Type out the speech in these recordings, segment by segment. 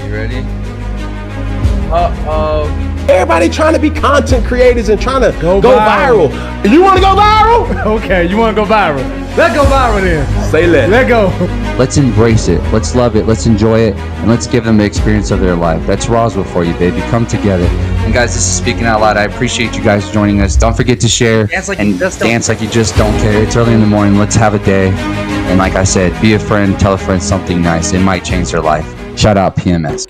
You ready? Uh-oh. Everybody trying to be content creators and trying to go viral. You want to go viral? Okay, you want to go viral. Let's go viral then. Say let. Let go. Let's embrace it. Let's love it. Let's enjoy it. And let's give them the experience of their life. That's Roswell for you, baby. Come together. And guys, this is Speaking Out Loud. I appreciate you guys joining us. Don't forget to share Dance like and you just don't dance like you just don't care. It's early in the morning. Let's have a day. And like I said, be a friend. Tell a friend something nice. It might change their life. Shout out PMS.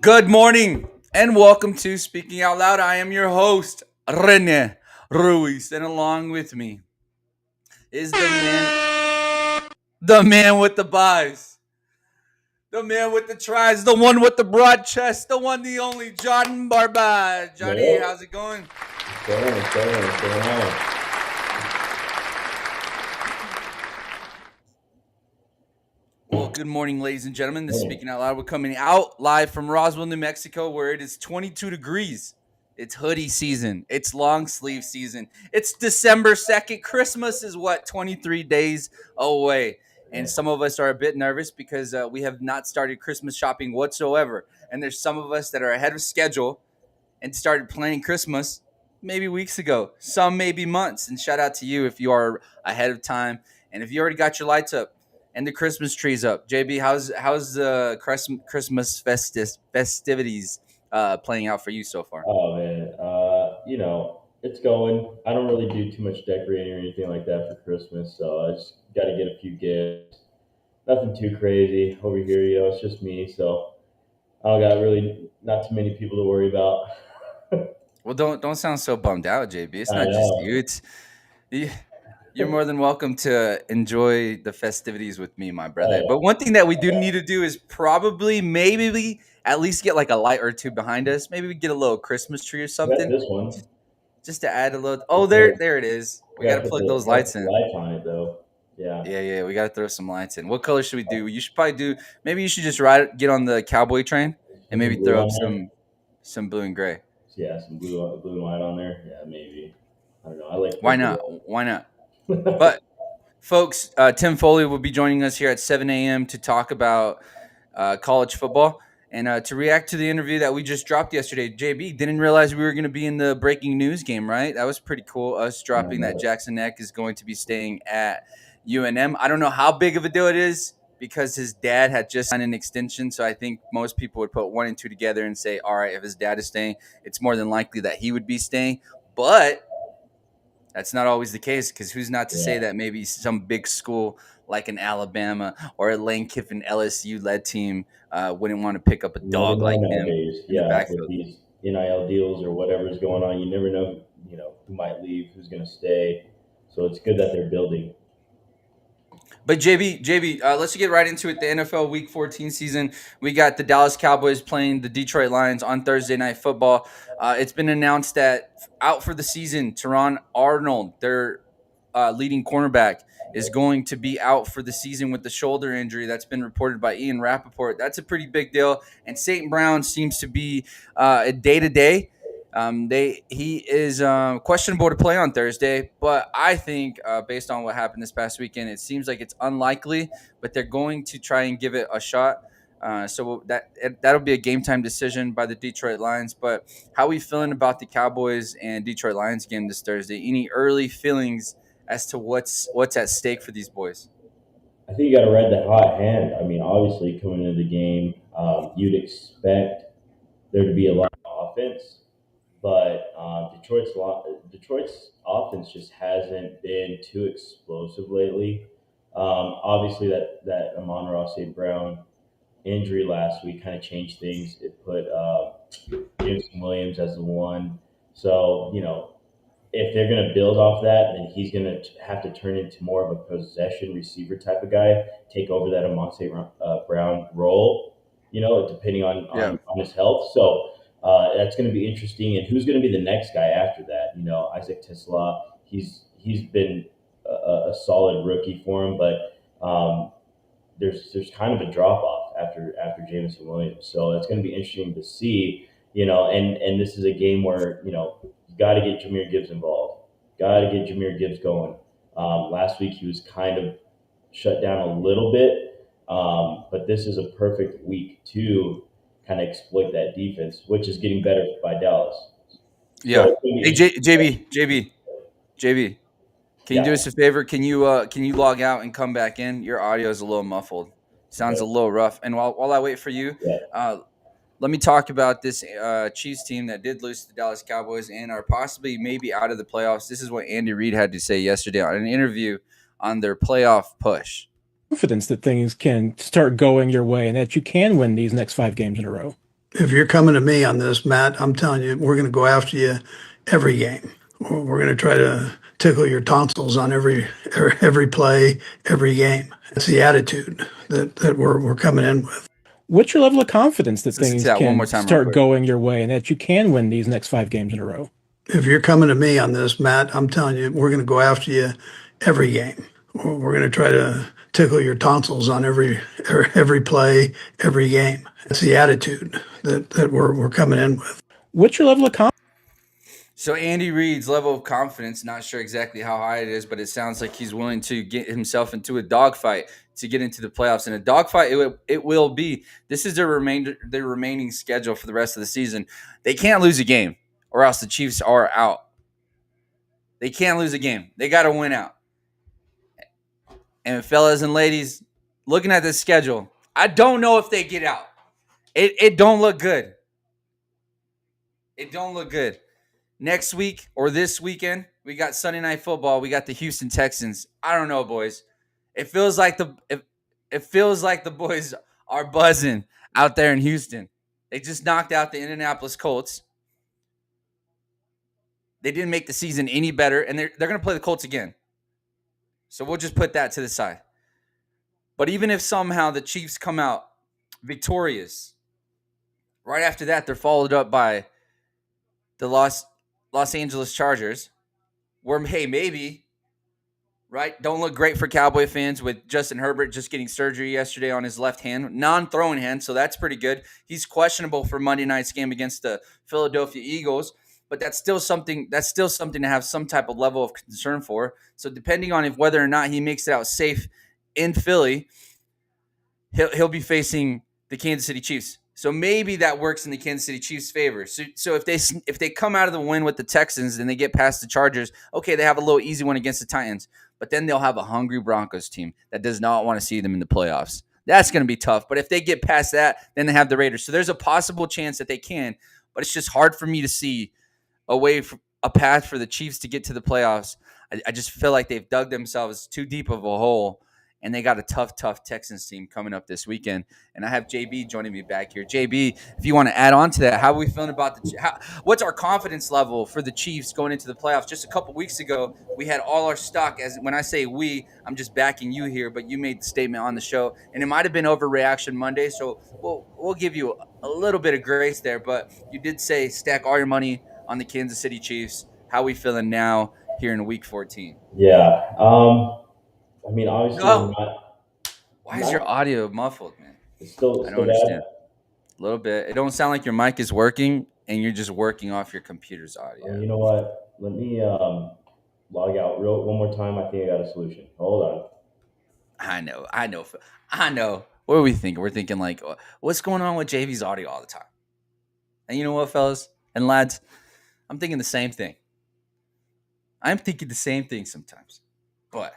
Good morning and welcome to Speaking Out Loud. I am your host, Rene Ruiz. And along with me is the man with the buys, the man with the tries, the one with the broad chest, the one, the only, Jaxton Borba. Johnny, how's it going? What's going on? Well, good morning, ladies and gentlemen. This is Speaking Out Loud. We're coming out live from Roswell, New Mexico, where it is 22 degrees. It's hoodie season. It's long sleeve season. It's December 2nd. Christmas is, 23 days away. And some of us are a bit nervous because we have not started Christmas shopping whatsoever. And there's some of us that are ahead of schedule and started planning Christmas maybe weeks ago. Some maybe months. And shout out to you if you are ahead of time. And if you already got your lights up and the Christmas trees up. JB, how's the Christmas festivities playing out for you so far? Oh man, it's going. I don't really do too much decorating or anything like that for Christmas, so I just got to get a few gifts. Nothing too crazy over here, it's just me, so I don't got really not too many people to worry about. Well, don't sound so bummed out, JB. It's I not just know. you. You're more than welcome to enjoy the festivities with me, my brother. Yeah. But one thing that we do need to do is probably maybe at least get like a light or two behind us. Maybe we get a little Christmas tree or I got something, this one. just to add a little. Oh, there it is. We gotta plug those lights in. Lights on it though. Yeah. Yeah. We gotta throw some lights in. What color should we do? You should probably do. Maybe you should just get on the cowboy train and maybe Blue throw on up there? some blue and gray. Yeah, some blue and white on there. Yeah, maybe. I don't know. I like. Why not? Why not? But folks, Tim Foley will be joining us here at 7 a.m. to talk about college football and to react to the interview that we just dropped yesterday. JB, didn't realize we were going to be in the breaking news game, right? That was pretty cool, us dropping that Jaxton Eck is going to be staying at UNM. I don't know how big of a deal it is because his dad had just signed an extension, so I think most people would put one and two together and say, all right, if his dad is staying, it's more than likely that he would be staying. But that's not always the case because who's not to say that maybe some big school like an Alabama or a Lane Kiffin LSU-led team wouldn't want to pick up a dog like him in the backfield. With these NIL deals or whatever's going on, you never know, who might leave, who's going to stay. So it's good that they're building. But JB, let's get right into it. The NFL Week 14 season, we got the Dallas Cowboys playing the Detroit Lions on Thursday Night Football. It's been announced that out for the season, Teron Arnold, their leading cornerback, is going to be out for the season with the shoulder injury. That's been reported by Ian Rappaport. That's a pretty big deal. And St. Brown seems to be a day-to-day. He is questionable to play on Thursday, but I think based on what happened this past weekend, it seems like it's unlikely, but they're going to try and give it a shot. So that'll be a game time decision by the Detroit Lions. But how are we feeling about the Cowboys and Detroit Lions game this Thursday? Any early feelings as to what's at stake for these boys? I think you got to ride the hot hand. I mean, obviously coming into the game, you'd expect there to be a lot of offense. But Detroit's offense just hasn't been too explosive lately. Obviously, that Amon-Ra St. Brown injury last week kind of changed things. It put Jameson Williams as the one. So, if they're going to build off that, then he's going to have to turn into more of a possession receiver type of guy, take over that Amon St. Brown role, depending on his health. So, that's going to be interesting. And who's going to be the next guy after that? Isaac Tesla, he's been a solid rookie for him, but there's kind of a drop off after Jameson Williams. So it's going to be interesting to see, and this is a game where, you got to get Jahmyr Gibbs involved. Got to get Jahmyr Gibbs going. Last week he was kind of shut down a little bit. But this is a perfect week to kind of exploit that defense, which is getting better by Dallas. Yeah. So, Hey, JB, can you yeah, do us a favor? Can you log out and come back in? Your audio is a little muffled. Sounds okay, a little rough. And while I wait for you, yeah. uh, let me talk about this Chiefs team that did lose to the Dallas Cowboys and are possibly maybe out of the playoffs. This is what Andy Reid had to say yesterday on an interview on their playoff push. Confidence that things can start going your way and that you can win these next 5 games in a row. If you're coming to me on this, Matt, I'm telling you, we're going to go after you every game. We're going to try to tickle your tonsils on every play, every game. It's the attitude that we're coming in with. What's your level of confidence that Listen to things that one more can time real start quick. going your way and that you can win these next 5 games in a row? If you're coming to me on this, Matt, I'm telling you, we're going to go after you every game. We're going to try to tickle your tonsils on every play, every game. It's the attitude that we're coming in with. What's your level of confidence? So Andy Reid's level of confidence, not sure exactly how high it is, but it sounds like he's willing to get himself into a dogfight to get into the playoffs. And a dogfight it will be. This is their remaining schedule for the rest of the season. They can't lose a game, or else the Chiefs are out. They can't lose a game. They got to win out. And fellas and ladies, looking at this schedule, I don't know if they get out. It don't look good. It don't look good. Next week or this weekend, we got Sunday Night Football. We got the Houston Texans. I don't know, boys. It feels like the boys are buzzing out there in Houston. They just knocked out the Indianapolis Colts. They didn't make the season any better, and they're going to play the Colts again. So we'll just put that to the side. But even if somehow the Chiefs come out victorious, right after that, they're followed up by the Los Angeles Chargers, where, hey, maybe, right, don't look great for Cowboy fans with Justin Herbert just getting surgery yesterday on his left hand, non-throwing hand, so that's pretty good. He's questionable for Monday night's game against the Philadelphia Eagles, but that's still something to have some type of level of concern for. So depending on whether or not he makes it out safe in Philly, he'll be facing the Kansas City Chiefs. So maybe that works in the Kansas City Chiefs' favor. So if they come out of the win with the Texans and they get past the Chargers, okay, they have a little easy one against the Titans. But then they'll have a hungry Broncos team that does not want to see them in the playoffs. That's going to be tough. But if they get past that, then they have the Raiders. So there's a possible chance that they can. But it's just hard for me to see a path for the Chiefs to get to the playoffs. I just feel like they've dug themselves too deep of a hole. And they got a tough Texans team coming up this weekend. And I have JB joining me back here. JB, if you want to add on to that, how are we feeling about what's our confidence level for the Chiefs going into the playoffs? Just a couple weeks ago, we had all our stock. As when I say we, I'm just backing you here, but you made the statement on the show, and it might have been overreaction Monday, so we'll give you a little bit of grace there. But you did say stack all your money on the Kansas City Chiefs. How are we feeling now here in Week 14? Yeah. I mean, obviously, Why is your audio muffled, man? It's still I don't understand. A little bit. It don't sound like your mic is working, and you're just working off your computer's audio. You know what? Let me log out one more time. I think I got a solution. Hold on. I know. What are we thinking? We're thinking like, what's going on with JV's audio all the time? And you know what, fellas and lads? I'm thinking the same thing. I'm thinking the same thing sometimes. But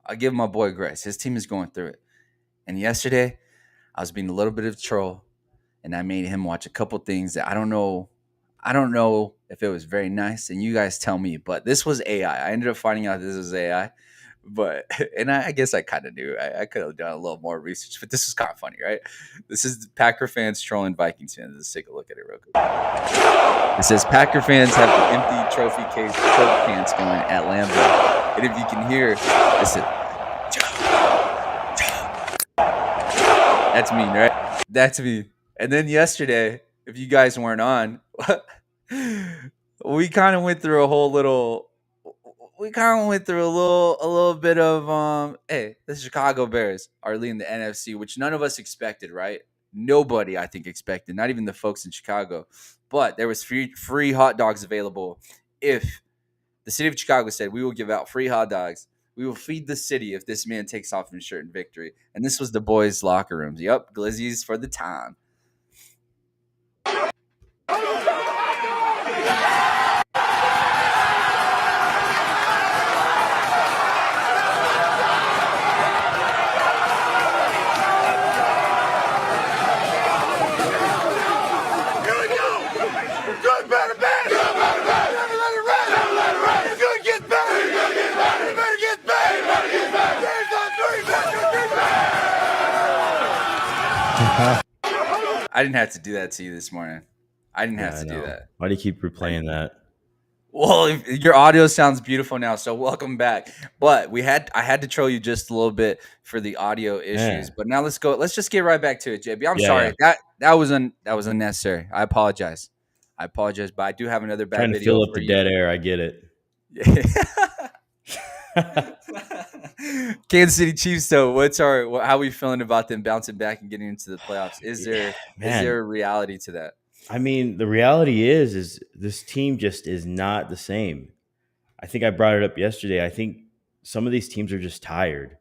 I'll give my boy grace. His team is going through it. And yesterday, I was being a little bit of a troll, and I made him watch a couple things that I don't know if it was very nice, and you guys tell me. But this was AI. I ended up finding out this was AI. And I guess I kind of knew. I could have done a little more research, but this was kind of funny, right? This is Packer fans trolling Vikings fans. Let's take a look at it real quick. It says Packer fans have the empty trophy case Coke cans going at Lambeau. And if you can hear, listen. That's me, right? That's me. And then yesterday, if you guys weren't on, we kind of went through a little bit of hey, the Chicago Bears are leading the NFC, which none of us expected, right? Nobody, I think, expected, not even the folks in Chicago. But there was free hot dogs available if the city of Chicago said we will give out free hot dogs We will feed the city if this man takes off his shirt in victory. And this was the boys' locker rooms. Yep, Glizzies for the time. I didn't have to do that to you this morning. I didn't have to do that. Why do you keep replaying that? Well, your audio sounds beautiful now, so welcome back. But I had to troll you just a little bit for the audio issues. But now let's go. Let's just get right back to it, JB. I'm sorry. Yeah. That was unnecessary. I apologize. But I do have another bad Trying to video fill up for the you. dead air. I get it. Kansas City Chiefs, though. How are we feeling about them bouncing back and getting into the playoffs? Is there a reality to that? I mean, the reality is this team just is not the same. I think I brought it up yesterday. I think some of these teams are just tired.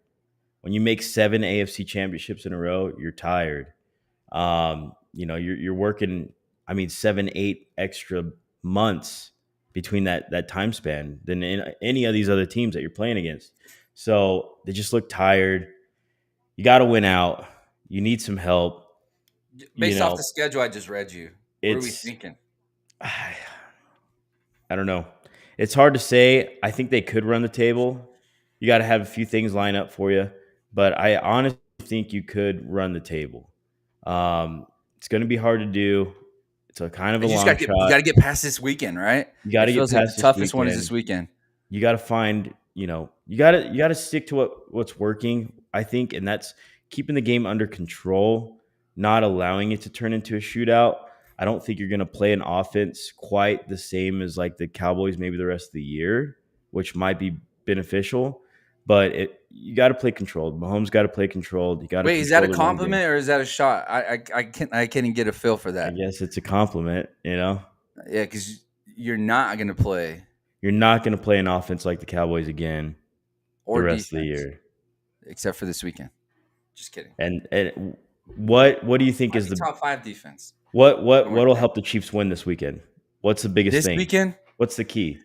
When you make 7 AFC championships in a row, you're tired. You're working, 7, 8 extra months between that time span than in any of these other teams that you're playing against. So they just look tired. You got to win out. You need some help. Based off the schedule I just read you, what are we thinking? I don't know. It's hard to say. I think they could run the table. You got to have a few things line up for you. But I honestly think you could run the table. It's going to be hard to do. It's a kind of a long shot. You got to get past this weekend, right? You got to get past the toughest one is this weekend. You got to find, you got to stick to what's working, I think, and that's keeping the game under control, not allowing it to turn into a shootout. I don't think you're going to play an offense quite the same as like the Cowboys maybe the rest of the year, which might be beneficial. But you got to play controlled. Mahomes got to play controlled. You got to. Wait, is that a compliment or is that a shot? I can't even get a feel for that. I guess it's a compliment, Yeah, because you're not going to play. You're not going to play an offense like the Cowboys again or the rest defense, of the year, except for this weekend. Just kidding. And what do you think is the top 5 defense? What will help the Chiefs win this weekend? What's the biggest thing? This weekend? What's the key?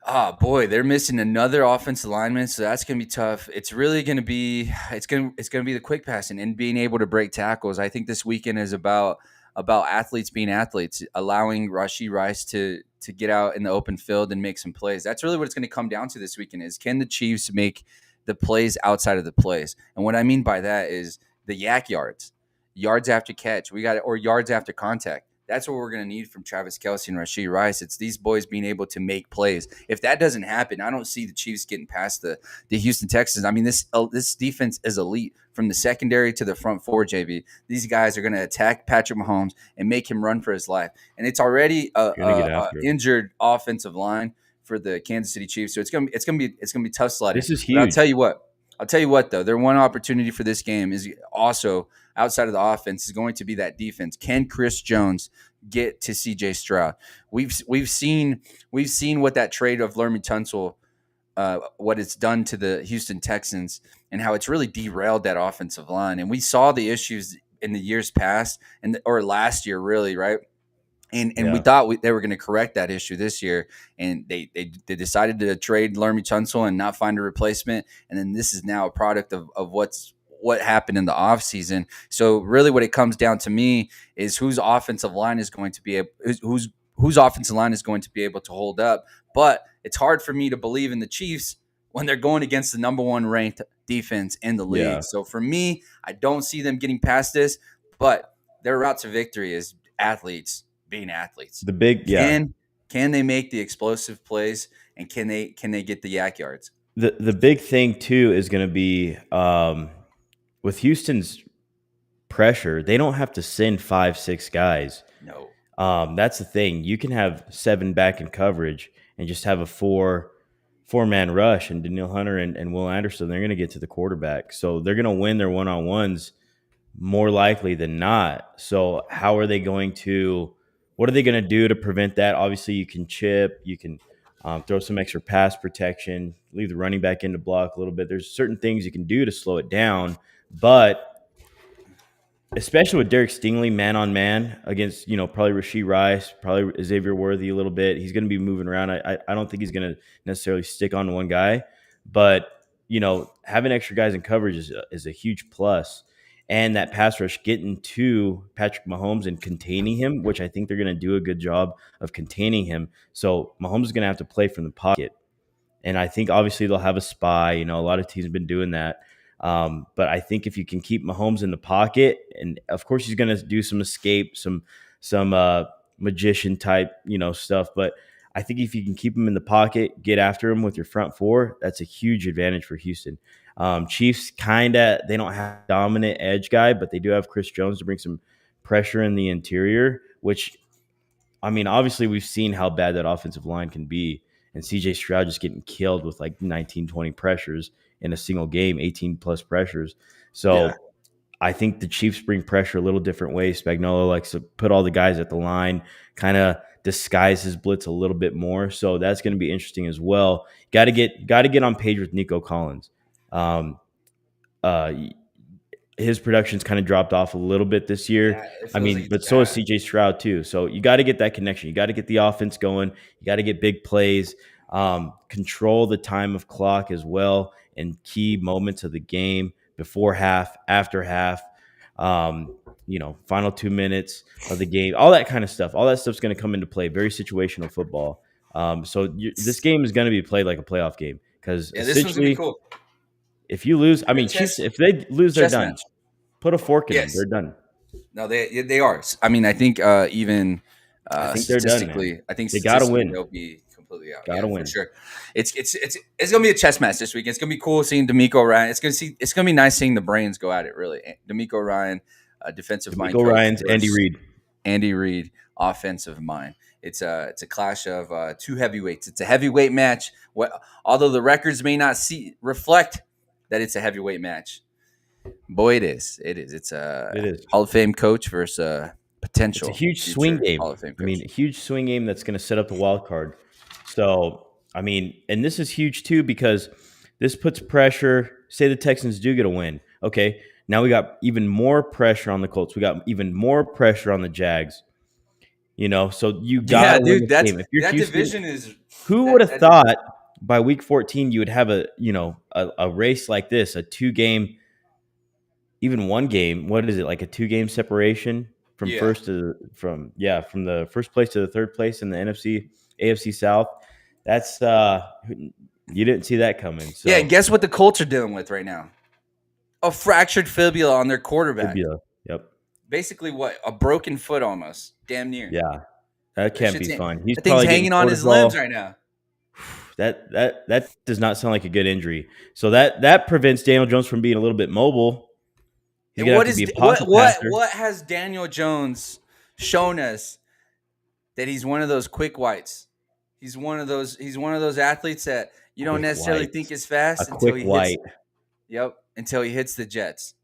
Oh boy, they're missing another offensive lineman, so that's gonna be tough. It's really gonna be gonna be the quick passing and being able to break tackles. I think this weekend is about athletes being athletes, allowing Rashee Rice to get out in the open field and make some plays. That's really what it's gonna come down to this weekend: is can the Chiefs make the plays outside of the plays? And what I mean by that is the yak yards after catch, or yards after contact. That's what we're going to need from Travis Kelce and Rashee Rice. It's these boys being able to make plays. If that doesn't happen, I don't see the Chiefs getting past the Houston Texans. I mean, this defense is elite from the secondary to the front four, JV. These guys are going to attack Patrick Mahomes and make him run for his life. And it's already a injured offensive line for the Kansas City Chiefs. So it's gonna be tough sledding. This is huge. But I'll tell you what, though, their one opportunity for this game is also outside of the offense is going to be that defense. Can Chris Jones get to CJ Stroud? We've seen what that trade of Lermy Tunsil, what it's done to the Houston Texans and how it's really derailed that offensive line. And we saw the issues in the years past or last year, really, right? And we thought they were going to correct that issue this year, and they decided to trade Lermy Tunsil and not find a replacement. And then this is now a product of what happened in the offseason. So really what it comes down to me is whose offensive line is going to be whose offensive line is going to be able to hold up. But it's hard for me to believe in the Chiefs when they're going against the number 1 ranked defense in the league. Yeah. So for me, I don't see them getting past this, but their route to victory is athletes being athletes. The big Can they make the explosive plays, and can they get the yak yards? The big thing too is going to be with Houston's pressure, they don't have to send 5-6 guys. No. That's the thing. You can have 7 back in coverage and just have a 4-man rush, and Danielle Hunter and Will Anderson, they're going to get to the quarterback. So they're going to win their one-on-ones more likely than not. So what are they going to do to prevent that? Obviously, you can chip, you can throw some extra pass protection, leave the running back in to block a little bit. There's certain things you can do to slow it down, but especially with Derek Stingley man on man against, probably Rashee Rice, probably Xavier Worthy a little bit. He's going to be moving around. I don't think he's going to necessarily stick on one guy, but having extra guys in coverage is a huge plus. And that pass rush getting to Patrick Mahomes and containing him, which I think they're going to do a good job of containing him. So Mahomes is going to have to play from the pocket. And I think obviously they'll have a spy. A lot of teams have been doing that. But I think if you can keep Mahomes in the pocket, and of course he's going to do some escape, some magician type, stuff. But I think if you can keep him in the pocket, get after him with your front four, that's a huge advantage for Houston. Chiefs they don't have a dominant edge guy, but they do have Chris Jones to bring some pressure in the interior, which, obviously we've seen how bad that offensive line can be. And CJ Stroud just getting killed with like 19, 20 pressures in a single game, 18 plus pressures. So yeah. I think the Chiefs bring pressure a little different way. Spagnuolo likes to put all the guys at the line, kind of disguise his blitz a little bit more. So that's going to be interesting as well. Got to get on page with Nico Collins. His production's kind of dropped off a little bit this year. But so is CJ Stroud too. So you got to get that connection. You got to get the offense going. You got to get big plays, control the time of clock as well, and key moments of the game before half, after half, final 2 minutes of the game, all that kind of stuff. All that stuff's going to come into play. Very situational football. This game is going to be played like a playoff game because this one's going to be cool. If you lose, Chiefs, if they lose, they're done. Match. Put a fork in them. They're done. No, they are. I think even statistically, I think they got to win. They'll be completely out. Got to win for sure. It's going to be a chess match this week. It's going to be cool seeing D'Amico Ryan. It's going to be nice seeing the brains go at it. Really, D'Amico Ryan, defensive mind. D'Amico Ryan's Andy Reid, offensive mind. It's a clash of two heavyweights. It's a heavyweight match. Although the records may not reflect that it's a heavyweight match. Boy, it is. It's a Hall of Fame coach versus potential. It's a huge swing game. Hall of Fame coach. A huge swing game that's going to set up the wild card. So, and this is huge too because this puts pressure. Say the Texans do get a win. Okay, now we got even more pressure on the Colts. We got even more pressure on the Jags. So you got to win the game. If you're Houston, division is. Who would have thought by week 14 you would have a race like this, a 2-game, even 1 game? What is it, like a 2-game separation from the first place to the third place in the AFC South? That's you didn't see that coming. So. Yeah, guess what the Colts are dealing with right now? A fractured fibula on their quarterback. Yep. Basically, what? A broken foot almost. Damn near. Yeah. That can't be fun. He's probably hanging on his limbs right now. That does not sound like a good injury. So that prevents Daniel Jones from being a little bit mobile. What has Daniel Jones shown us that he's one of those quick whites? He's one of those athletes that you don't necessarily think is fast until he hits the Jets.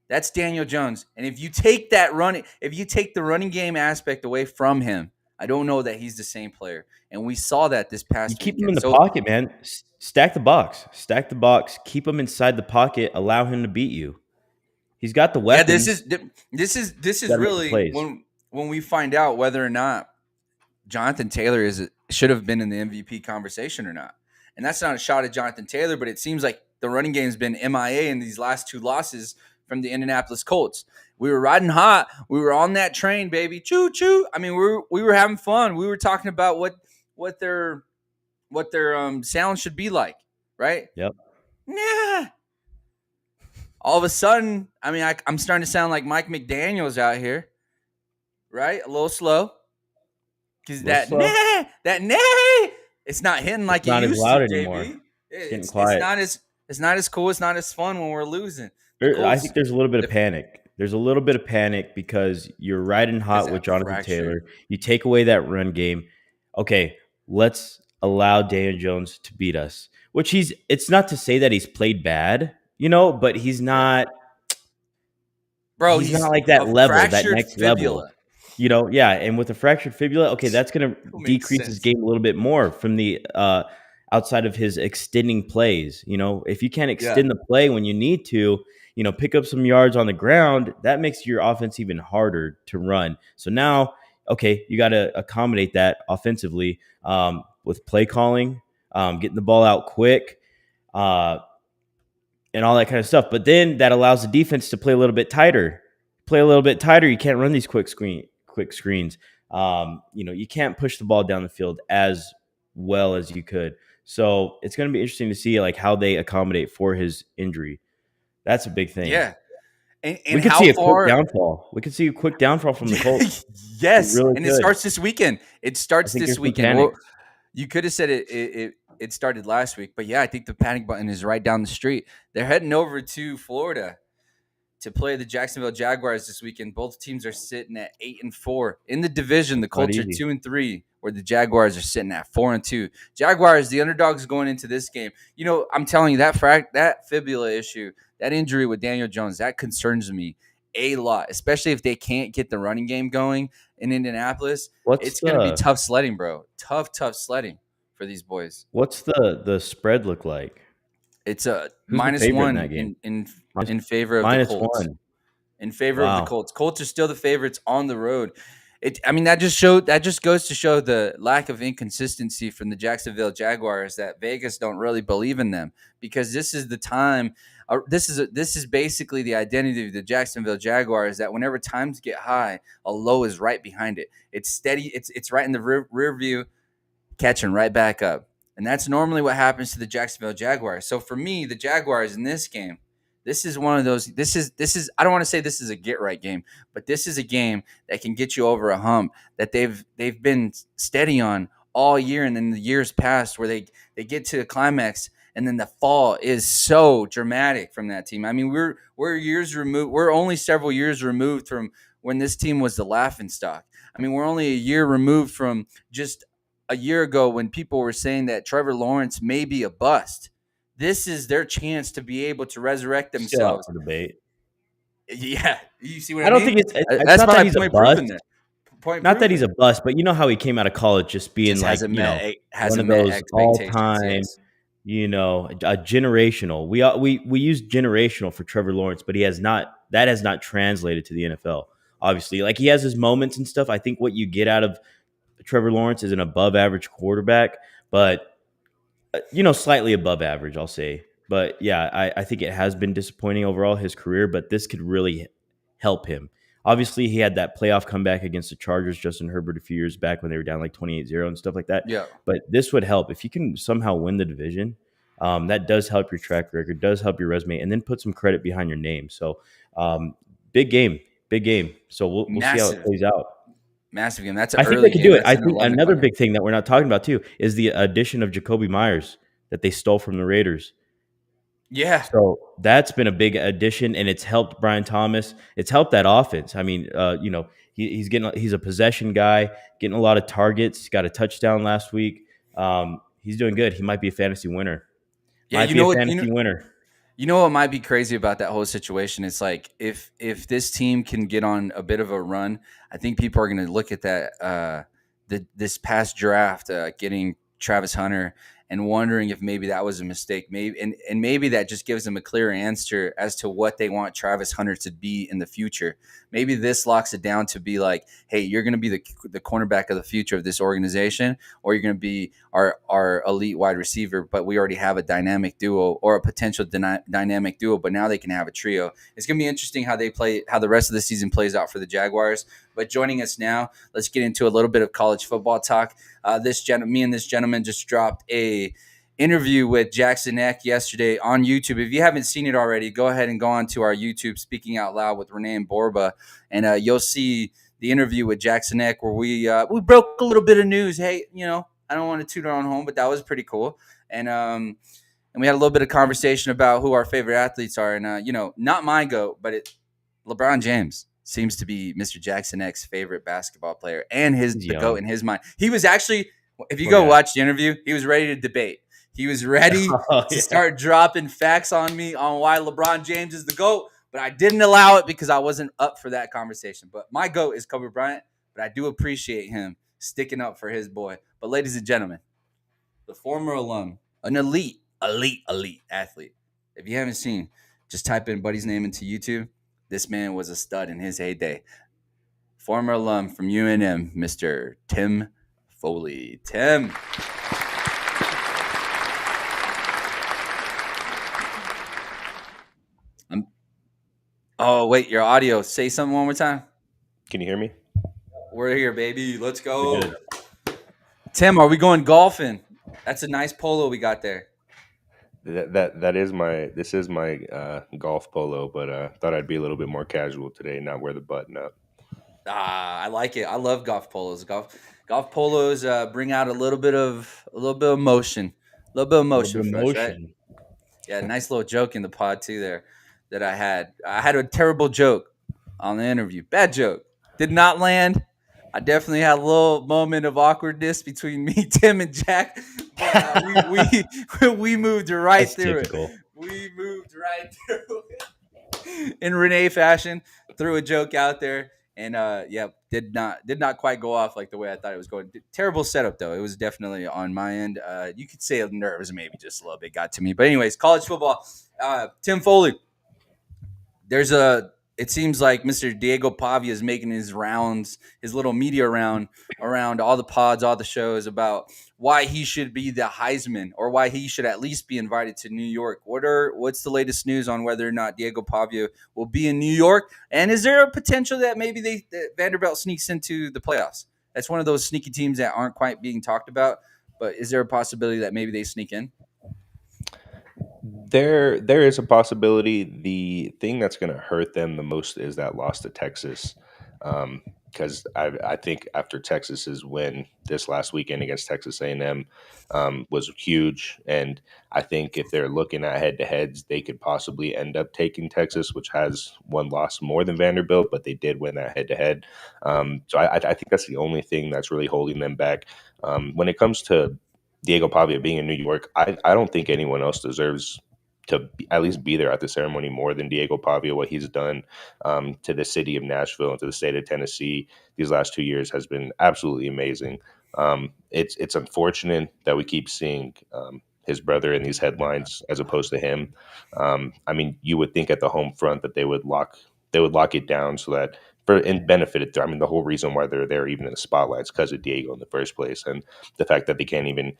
That's Daniel Jones. And if you take the running game aspect away from him, I don't know that he's the same player. And we saw that this past week. Keep him in the pocket, man. Stack the box. Keep him inside the pocket. Allow him to beat you. He's got the weapons. Yeah, this is really when we find out whether or not Jonathan Taylor should have been in the MVP conversation or not. And that's not a shot at Jonathan Taylor, but it seems like the running game's been MIA in these last 2 losses from the Indianapolis Colts. We were riding hot. We were on that train, baby. Choo choo. We were having fun. We were talking about what their sound should be like, right? Yep. Yeah. All of a sudden, I'm starting to sound like Mike McDaniels out here, right? A little slow. Because that nay, it's not hitting like it used to, loud JB. Anymore. It's getting quiet. It's not as cool. It's not as fun when we're losing. I think there's a little bit of panic. There's a little bit of panic because you're riding hot with Jonathan Taylor. You take away that run game. Okay, let's allow Daniel Jones to beat us. It's not to say that he's played bad, but he's not. Bro, he's not like that level, that next fibula. level. and with a fractured fibula, okay, that's going to Makes decrease his sense. game a little bit more from the outside of his extending plays. If you can't extend the play when you need to, pick up some yards on the ground, that makes your offense even harder to run. So now, okay, you got to accommodate that offensively with play calling, getting the ball out quick, and all that kind of stuff. But then that allows the defense to play a little bit tighter. You can't run these quick screens. You can't push the ball down the field as well as you could. So it's going to be interesting to see like how they accommodate for his injury. That's a big thing. Yeah. And we could how see a far quick downfall. We could see a quick downfall from the Colts. Yes, really and could. it starts this weekend. It starts think this there's some weekend. panic. Well, you could have said it started last week, but yeah, I think the panic button is right down the street. They're heading over to Florida to play the Jacksonville Jaguars this weekend. Both teams are sitting at 8-4 in the division. The Colts are 2-3, where the Jaguars are sitting at 4-2. Jaguars, the underdogs going into this game. I'm telling you that fibula issue, that injury with Daniel Jones, that concerns me a lot, especially if they can't get the running game going in Indianapolis. It's going to be tough sledding, bro. Tough sledding for these boys. What's the spread look like? It's a Who's the favorite in -1 that game? in favor of the Colts. -1. In favor of the Colts. Colts are still the favorites on the road. That just goes to show the lack of inconsistency from the Jacksonville Jaguars, that Vegas don't really believe in them, because this is the time. This is basically the identity of the Jacksonville Jaguars, that whenever times get high, a low is right behind it. It's steady. It's right in the rear view, catching right back up. And that's normally what happens to the Jacksonville Jaguars. So for me, the Jaguars in this game, this is one of those. This is. I don't want to say this is a get right game, but this is a game that can get you over a hump that they've been steady on all year, and in the years past, where they get to a climax, and then the fall is so dramatic from that team. I mean, we're years removed. We're only several years removed from when this team was the laughingstock. I mean, we're only a year removed from just a year ago when people were saying that Trevor Lawrence may be a bust. This is their chance to be able to resurrect themselves. Still up for debate. Yeah, you see what I don't think it's that's not that he's a bust. Not that he's a bust, but you know how he came out of college just being just like, hasn't one of met those all expectations, time, yes. A generational. We use generational for Trevor Lawrence, but that has not translated to the NFL. Obviously, like, he has his moments and stuff. I think what you get out of Trevor Lawrence is an above average quarterback, but slightly above average, I'll say. But yeah, I think it has been disappointing overall, his career, but this could really help him. Obviously, he had that playoff comeback against the Chargers, Justin Herbert, a few years back when they were down like 28-0 and stuff like that. Yeah. But this would help. If you can somehow win the division, that does help your track record, does help your resume, and then put some credit behind your name. So big game. So we'll see how it plays out. Massive game. That's I think they could do it. I think another big thing that we're not talking about too is the addition of Jacoby Myers that they stole from the Raiders. Yeah. So that's been a big addition, and it's helped Brian Thomas. It's helped that offense. I mean, he's a possession guy, getting a lot of targets. Got a touchdown last week. He's doing good. He might be a fantasy winner. Yeah, winner. You know what might be crazy about that whole situation? It's like if this team can get on a bit of a run, I think people are going to look at that this past draft, getting Travis Hunter, and wondering if maybe that was a mistake. Maybe that just gives them a clear answer as to what they want Travis Hunter to be in the future. Maybe this locks it down to be like, hey, you're going to be the cornerback of the future of this organization, or you're going to be our elite wide receiver, but we already have a dynamic duo, or a potential dynamic duo, but now they can have a trio. It's going to be interesting how the rest of the season plays out for the Jaguars. But joining us now, let's get into a little bit of college football talk. Me and this gentleman just dropped a interview with Jaxton Eck yesterday on YouTube. If you haven't seen it already, go ahead and go on to our YouTube, Speaking Out Loud with Rene and Borba, and you'll see the interview with Jaxton Eck, where we broke a little bit of news. Hey, I don't want to toot our own home, but that was pretty cool. And we had a little bit of conversation about who our favorite athletes are, and not my GOAT, but LeBron James seems to be Mr. Jaxton Eck's favorite basketball player, and the GOAT in his mind. He was actually, if you watch the interview, he was ready to debate. He was ready to start dropping facts on me on why LeBron James is the GOAT, but I didn't allow it because I wasn't up for that conversation. But my GOAT is Kobe Bryant. but I do appreciate him sticking up for his boy. But ladies and gentlemen, the former alum, an elite athlete. If you haven't seen, just type in Buddy's name into YouTube. This man was a stud in his heyday. Former alum from UNM, Mr. Tim Foley. Tim. Oh, wait, your audio. Say something one more time. Can you hear me? We're here, baby. Let's go. Tim, are we going golfing? That's a nice polo we got there. This is my golf polo, but thought I'd be a little bit more casual today, not wear the button up. I like it. I love golf polos. Golf polos bring out a little bit of emotion. A little bit of emotion for us, right? Yeah, nice little joke in the pod too there that I had. I had a terrible joke on the interview. Bad joke. Did not land. I definitely had a little moment of awkwardness between me, Tim, and Jack. But we moved right That's through typical. it. We moved right through it in Rene fashion. Threw a joke out there, and did not quite go off like the way I thought it was going. Terrible setup though. It was definitely on my end. You could say nerves maybe just a little bit got to me. But anyways, college football. Tim Foley. It seems like Mr. Diego Pavia is making his rounds, his little media round around all the pods, all the shows about why he should be the Heisman or why he should at least be invited to New York. What's the latest news on whether or not Diego Pavia will be in New York? And is there a potential that maybe that Vanderbilt sneaks into the playoffs? That's one of those sneaky teams that aren't quite being talked about. But is there a possibility that maybe they sneak in? There is a possibility. The thing that's going to hurt them the most is that loss to Texas, because I think after Texas's win this last weekend against Texas A&M was huge, and I think if they're looking at head-to-heads, they could possibly end up taking Texas, which has one loss more than Vanderbilt, but they did win that head-to-head. So I think that's the only thing that's really holding them back. When it comes to Diego Pavia being in New York, I don't think anyone else deserves to at least be there at the ceremony more than Diego Pavia. What he's done to the city of Nashville and to the state of Tennessee these last 2 years has been absolutely amazing. It's unfortunate that we keep seeing his brother in these headlines as opposed to him. I mean, you would think at the home front that they would lock it down so that and benefited. I mean, the whole reason why they're there even in the spotlight is because of Diego in the first place, and the fact that they can't even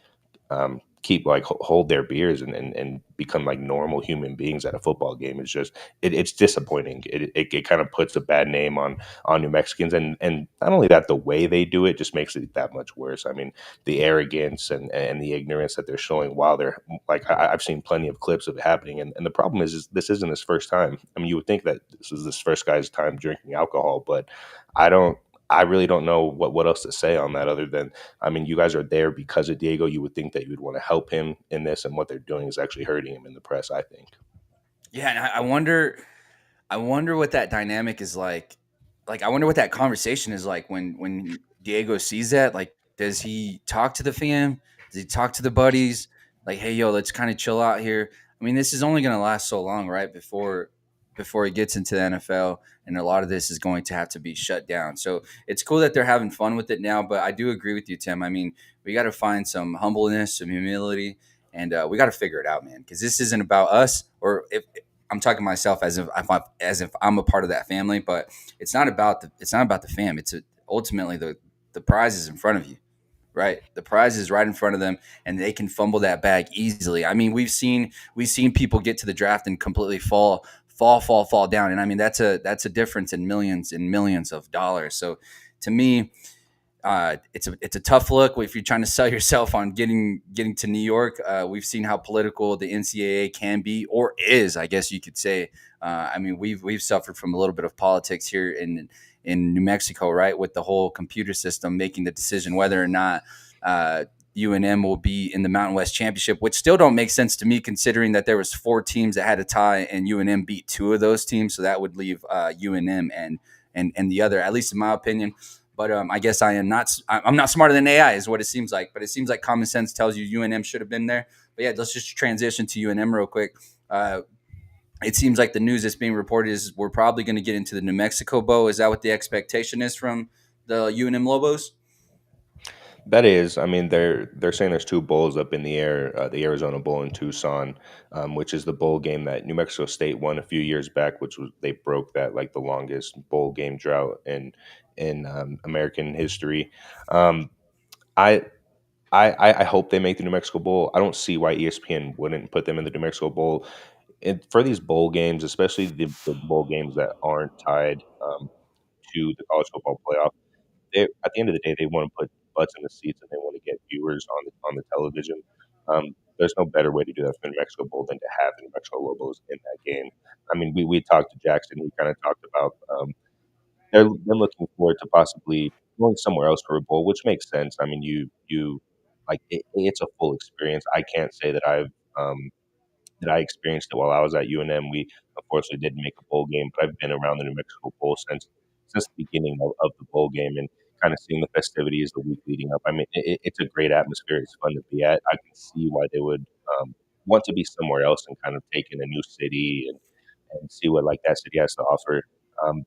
keep hold their beers and become like normal human beings at a football game is just it's disappointing. It kind of puts a bad name on New Mexicans, and not only that, the way they do it just makes it that much worse. I mean, the arrogance and the ignorance that they're showing while they're like I've seen plenty of clips of it happening, and the problem is this isn't his first time. I mean, you would think that this is this first guy's time drinking alcohol, but I really don't know what else to say on that other than, I mean, you guys are there because of Diego. You would think that you would want to help him in this, and what they're doing is actually hurting him in the press, I think. Yeah, and I wonder what that dynamic is like. Like, I wonder what that conversation is like when Diego sees that. Like, does he talk to the fam? Does he talk to the buddies? Like, hey, yo, let's kind of chill out here. I mean, this is only going to last so long, right? Before he gets into the NFL, and a lot of this is going to have to be shut down. So it's cool that they're having fun with it now, but I do agree with you, Tim. I mean, we got to find some humbleness, some humility, and we got to figure it out, man, because this isn't about us, or if I'm talking myself as if I'm a part of that family, but it's not about the fam. It's ultimately the prize is in front of you, right? The prize is right in front of them, and they can fumble that bag easily. I mean, we've seen people get to the draft and completely fall down, and I mean that's a difference in millions of dollars. So to me, it's a tough look if you're trying to sell yourself on getting to New York. We've seen how political the NCAA can be, or is, I guess you could say. I mean, we've suffered from a little bit of politics here in New Mexico, right, with the whole computer system making the decision whether or not UNM will be in the Mountain West Championship, which still don't make sense to me considering that there was 4 teams that had a tie and UNM beat 2 of those teams. So that would leave UNM and the other, at least in my opinion. But I guess I'm not smarter than AI is what it seems like. But it seems like common sense tells you UNM should have been there. But yeah, let's just transition to UNM real quick. It seems like the news that's being reported is we're probably going to get into the New Mexico Bowl. Is that what the expectation is from the UNM Lobos? That is, I mean, they're saying there's two bowls up in the air, the Arizona Bowl in Tucson, which is the bowl game that New Mexico State won a few years back, which was they broke that like the longest bowl game drought in American history. Um, I I hope they make the New Mexico Bowl. I don't see why ESPN wouldn't put them in the New Mexico Bowl. And for these bowl games, especially the bowl games that aren't tied to the college football playoff, at the end of the day, they want to put butts in the seats and they want to get viewers on the television. There's no better way to do that for the New Mexico Bowl than to have the New Mexico Lobos in that game. I mean, we talked to Jackson. He kind of talked about they're looking forward to possibly going somewhere else for a bowl, which makes sense. I mean, you like it's a full experience. I can't say um, that I experienced it while I was at UNM. We unfortunately didn't make a bowl game, but I've been around the New Mexico Bowl since the beginning of the bowl game and kind of seeing the festivities the week leading up. I mean, it's a great atmosphere. It's fun to be at. I can see why they would want to be somewhere else and kind of take in a new city and see what like that city has to offer.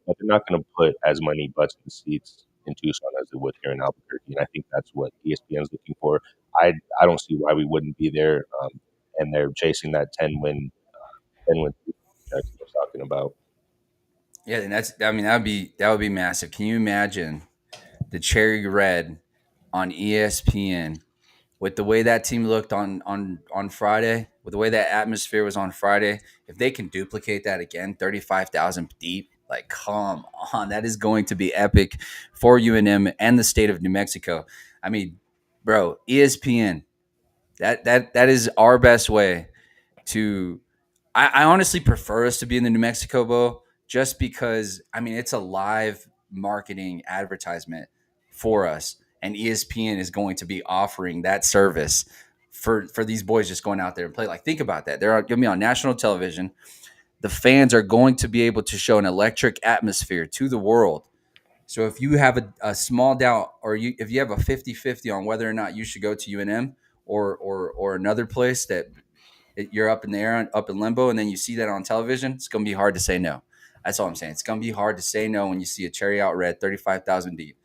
But they're not going to put as many butts in the seats in Tucson as they would here in Albuquerque, and I think that's what ESPN is looking for. I don't see why we wouldn't be there, and they're chasing that 10 win season Jackson was talking about. Yeah, and that's I mean that would be massive. Can you imagine the cherry red on ESPN with the way that team looked on Friday, with the way that atmosphere was on Friday? If they can duplicate that again, 35,000 deep, like come on, that is going to be epic for UNM and the state of New Mexico. I mean, bro, ESPN, that is our best way to. I honestly prefer us to be in the New Mexico Bowl just because I mean it's a live marketing advertisement for us, and ESPN is going to be offering that service for these boys just going out there and play. Like think about that, they're going to be on national television. The fans are going to be able to show an electric atmosphere to the world. So if you have a small doubt, or if you have a 50-50 on whether or not you should go to UNM or another place that you're up in the air, up in limbo, and then you see that on television, it's going to be hard to say no. That's all I'm saying. It's going to be hard to say no when you see a cherry out red, 35,000 deep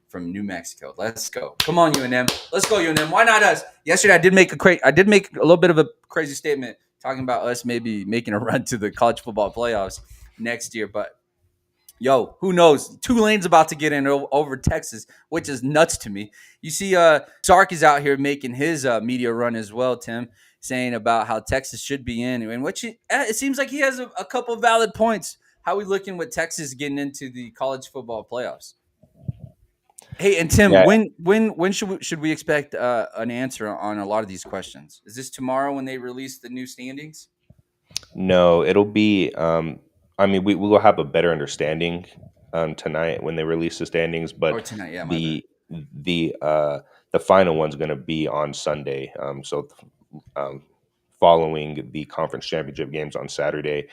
from New Mexico. Let's go. Come on, UNM. Let's go, UNM. Why not us? Yesterday, I did make a little bit of a crazy statement talking about us maybe making a run to the college football playoffs next year, but yo, who knows? Tulane's about to get in over Texas, which is nuts to me. You see, Sark is out here making his media run as well, Tim, saying about how Texas should be in, and it seems like he has a couple of valid points. How we looking with Texas getting into the college football playoffs? Hey, and Tim, Yeah, when should we expect an answer on a lot of these questions? Is this tomorrow when they release the new standings? no, it'll be. I mean, we will have a better understanding tonight when they release the standings, Or but tonight? Yeah, my bad. the the uh, the final one's going to be on Sunday. Um, following the conference championship games on Saturday,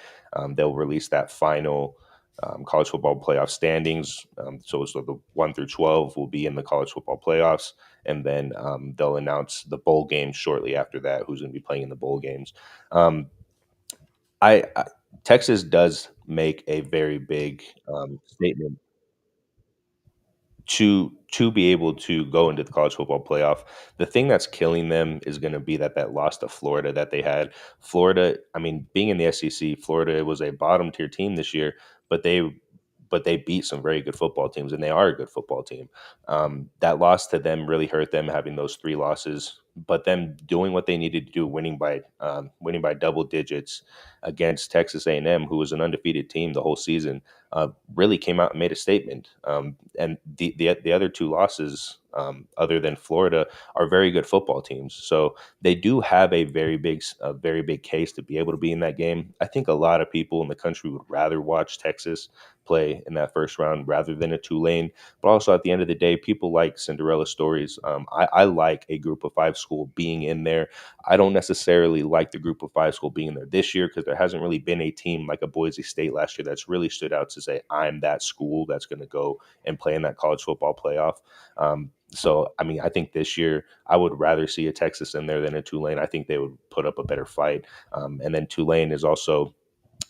they'll release that final college football playoff standings. So the 1 through 12 will be in the college football playoffs, and then they'll announce the bowl games shortly after that. Who's going to be playing in the bowl games? Um, I Texas does make a very big statement to be able to go into the college football playoff. The thing that's killing them is going to be that loss to Florida that they had. Florida, I mean, being in the SEC, Florida was a bottom tier team this year, but they beat some very good football teams, and they are a good football team. That loss to them really hurt them, having those three losses. But them doing what they needed to do, winning by double digits against Texas A&M, who was an undefeated team the whole season, really came out and made a statement. And the other two losses, other than Florida, are very good football teams. So they do have a very big case to be able to be in that game. I think a lot of people in the country would rather watch Texas play in that first round rather than a Tulane. But also at the end of the day, people like Cinderella stories. I like a group of five school being in there. I don't necessarily like the group of five school being there this year because there hasn't really been a team like a Boise State last year that's really stood out to say, I'm that school that's going to go and play in that college football playoff. So, I mean, I think this year I would rather see a Texas in there than a Tulane. I think they would put up a better fight. And then Tulane is also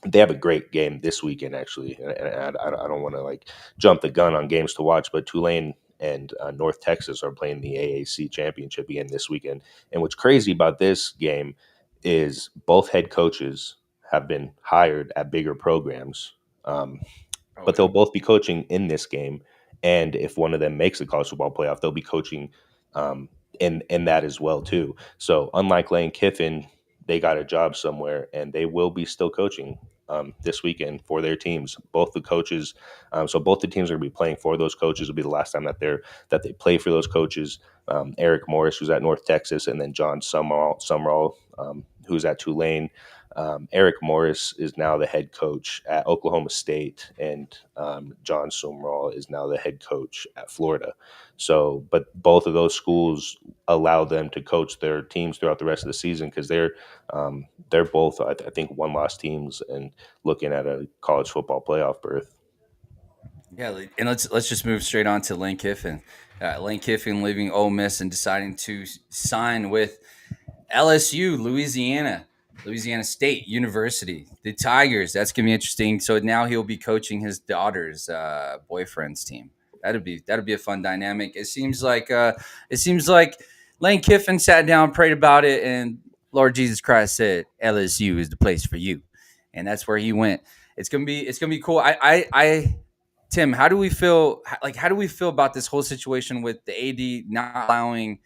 they have a great game this weekend, actually. And I don't want to like jump the gun on games to watch, but Tulane and North Texas are playing the AAC championship again this weekend. And what's crazy about this game is both head coaches have been hired at bigger programs. But Okay. they'll both be coaching in this game. And if one of them makes the college football playoff, they'll be coaching um, in that as well too. So unlike Lane Kiffin, they got a job somewhere, and they will be still coaching this weekend for their teams. Both the coaches, so both the teams are going to be playing for those coaches. Will be the last time that they play for those coaches. Eric Morris, who's at North Texas, and then John Sumrall, who's at Tulane. Eric Morris is now the head coach at Oklahoma State, and John Sumrall is now the head coach at Florida. So, but both of those schools allow them to coach their teams throughout the rest of the season because they're both, I think, one-loss teams and looking at a college football playoff berth. Yeah, and let's just move straight on to Lane Kiffin. Lane Kiffin leaving Ole Miss and deciding to sign with LSU, Louisiana State University, the Tigers. That's gonna be interesting. So now he'll be coaching his daughter's boyfriend's team. That'd be a fun dynamic. It seems like Lane Kiffin sat down, prayed about it, and Lord Jesus Christ said LSU is the place for you, and that's where he went. It's gonna be cool. Tim, how do we feel? Like, how do we feel about this whole situation with the AD not allowing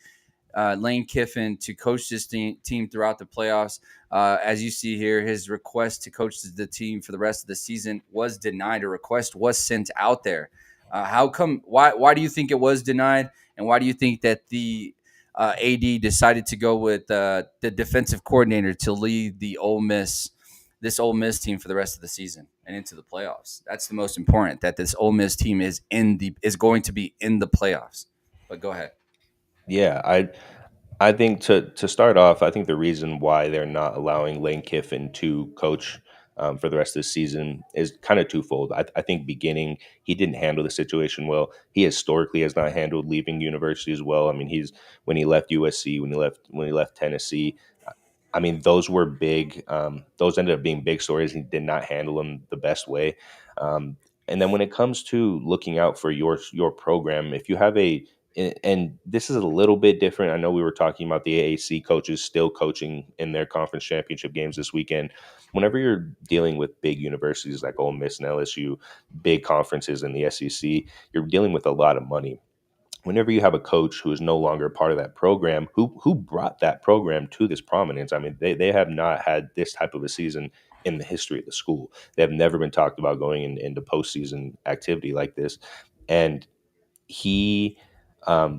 Lane Kiffin to coach this team throughout the playoffs? As you see here, his request to coach the team for the rest of the season was denied. A request was sent out there. How come? Why do you think it was denied? And why do you think that the AD decided to go with the defensive coordinator to lead this Ole Miss team for the rest of the season and into the playoffs? That's the most important. That this Ole Miss team is going to be in the playoffs. But go ahead. Yeah, I think to start off, I think the reason why they're not allowing Lane Kiffin to coach for the rest of the season is kind of twofold. I think beginning he didn't handle the situation well. He historically has not handled leaving university as well. I mean, he's when he left USC, when he left Tennessee. I mean, those were big. Those ended up being big stories. He did not handle them the best way. And then when it comes to looking out for your program, if you have and this is a little bit different. I know we were talking about the AAC coaches still coaching in their conference championship games this weekend. Whenever you're dealing with big universities like Ole Miss and LSU, big conferences in the SEC, you're dealing with a lot of money. Whenever you have a coach who is no longer a part of that program, who brought that program to this prominence, I mean, they have not had this type of a season in the history of the school. They have never been talked about going into postseason activity like this. And he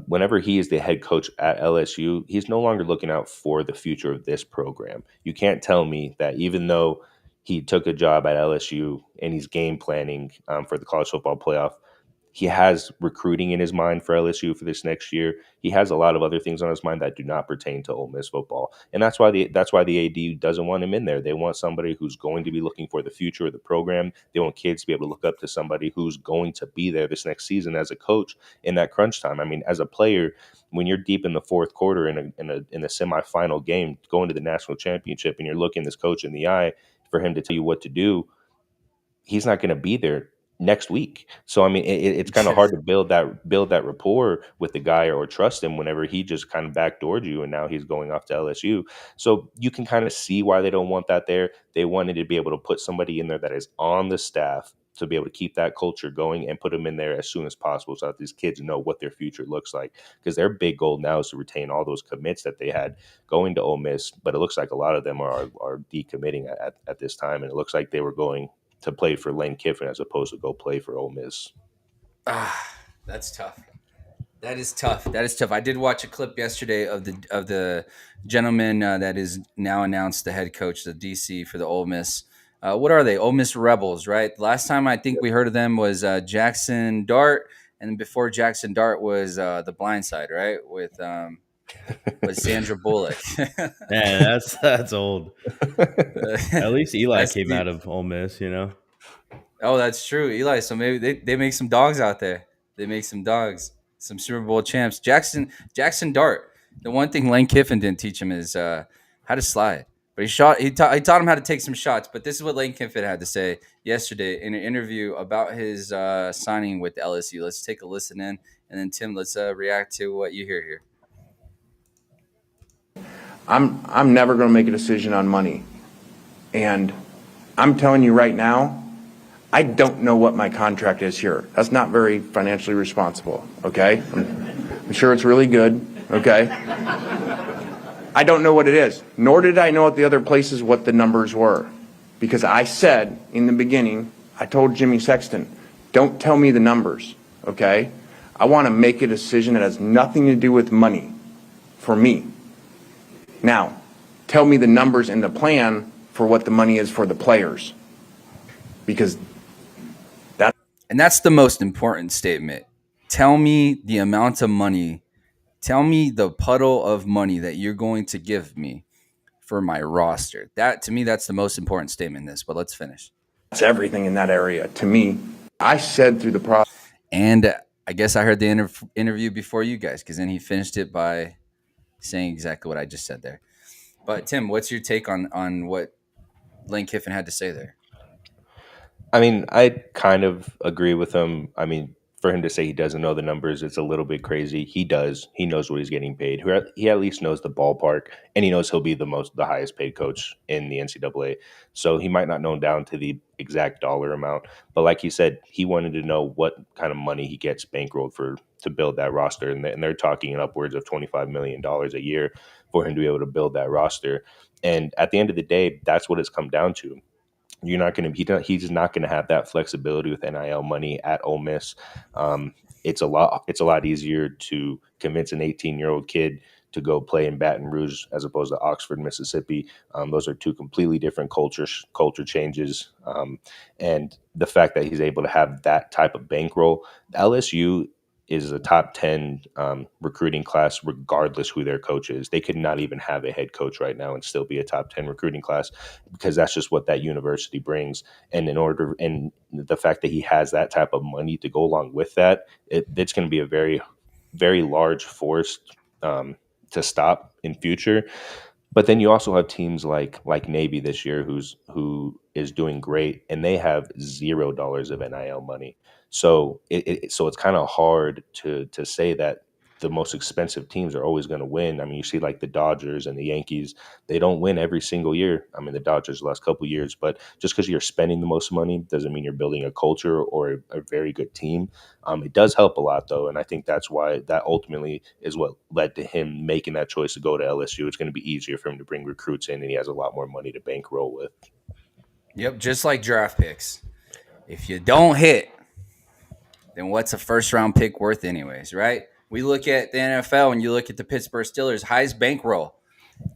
whenever he is the head coach at LSU, he's no longer looking out for the future of this program. You can't tell me that even though he took a job at LSU and he's game planning for the college football playoff, he has recruiting in his mind for LSU for this next year. He has a lot of other things on his mind that do not pertain to Ole Miss football, and that's why the AD doesn't want him in there. They want somebody who's going to be looking for the future of the program. They want kids to be able to look up to somebody who's going to be there this next season as a coach in that crunch time. I mean, as a player, when you're deep in the fourth quarter in a semifinal game, going to the national championship, and you're looking this coach in the eye for him to tell you what to do, he's not going to be there next week. So I mean, it's kind of hard to build that rapport with the guy or trust him whenever he just kind of backdoored you and now he's going off to LSU. So you can kind of see why they don't want that there. They wanted to be able to put somebody in there that is on the staff to be able to keep that culture going and put them in there as soon as possible so that these kids know what their future looks like. Because their big goal now is to retain all those commits that they had going to Ole Miss, but it looks like a lot of them are decommitting at this time, and it looks like they were going to play for Lane Kiffin as opposed to go play for Ole Miss. That's tough. That is tough. That is tough. I did watch a clip yesterday of the gentleman that is now announced the head coach, the DC for the Ole Miss. What are they? Ole Miss Rebels, right? Last time I think we heard of them was Jackson Dart, and before Jackson Dart was The Blind Side, right? With Sandra Bullock. Yeah, that's old. At least Eli came out of Ole Miss, you know. Oh, that's true, Eli. So maybe they make some dogs out there. They make some dogs, some Super Bowl champs. Jackson Dart. The one thing Lane Kiffin didn't teach him is how to slide, But he taught him how to take some shots. But this is what Lane Kiffin had to say yesterday in an interview about his signing with LSU. Let's take a listen in, and then Tim, let's react to what you hear here. I'm never going to make a decision on money. And I'm telling you right now, I don't know what my contract is here. That's not very financially responsible, okay? I'm sure it's really good, okay? I don't know what it is, nor did I know at the other places what the numbers were. Because I said in the beginning, I told Jimmy Sexton, don't tell me the numbers, okay? I want to make a decision that has nothing to do with money for me. Now, tell me the numbers and the plan for what the money is for the players. Because that's the most important statement. Tell me the amount of money. Tell me the puddle of money that you're going to give me for my roster. That, to me, that's the most important statement in this. But let's finish. That's everything in that area. To me, I said through the process. And I guess I heard the interview before you guys, because then he finished it by saying exactly what I just said there. But Tim, what's your take on what Lane Kiffin had to say there? I mean, I kind of agree with him. I mean, for him to say he doesn't know the numbers, it's a little bit crazy. He does. He knows what he's getting paid. He at least knows the ballpark, and he knows he'll be the highest paid coach in the NCAA. So he might not know down to the exact dollar amount, but like he said, he wanted to know what kind of money he gets bankrolled to build that roster, and they're talking upwards of $25 million a year for him to be able to build that roster. And at the end of the day, that's what it's come down to. You're not going to. He's not going to have that flexibility with NIL money at Ole Miss. It's a lot easier to convince an 18-year-old kid to go play in Baton Rouge as opposed to Oxford, Mississippi. Those are two completely different culture changes. And the fact that he's able to have that type of bankroll, LSU is a top 10 recruiting class, regardless who their coach is. They could not even have a head coach right now and still be a top 10 recruiting class, because that's just what that university brings. And the fact that he has that type of money to go along with that, it's going to be a very, very large force to stop in future. But then you also have teams like Navy this year who is doing great, and they have $0 of NIL money. So it's kind of hard to say that the most expensive teams are always going to win. I mean, you see like the Dodgers and the Yankees, they don't win every single year. I mean, the Dodgers the last couple of years, but just because you're spending the most money doesn't mean you're building a culture or a very good team. It does help a lot, though, and I think that's why that ultimately is what led to him making that choice to go to LSU. It's going to be easier for him to bring recruits in, and he has a lot more money to bankroll with. Yep, just like draft picks. If you don't hit, then what's a first-round pick worth anyways, right? We look at the NFL and you look at the Pittsburgh Steelers, highest bankroll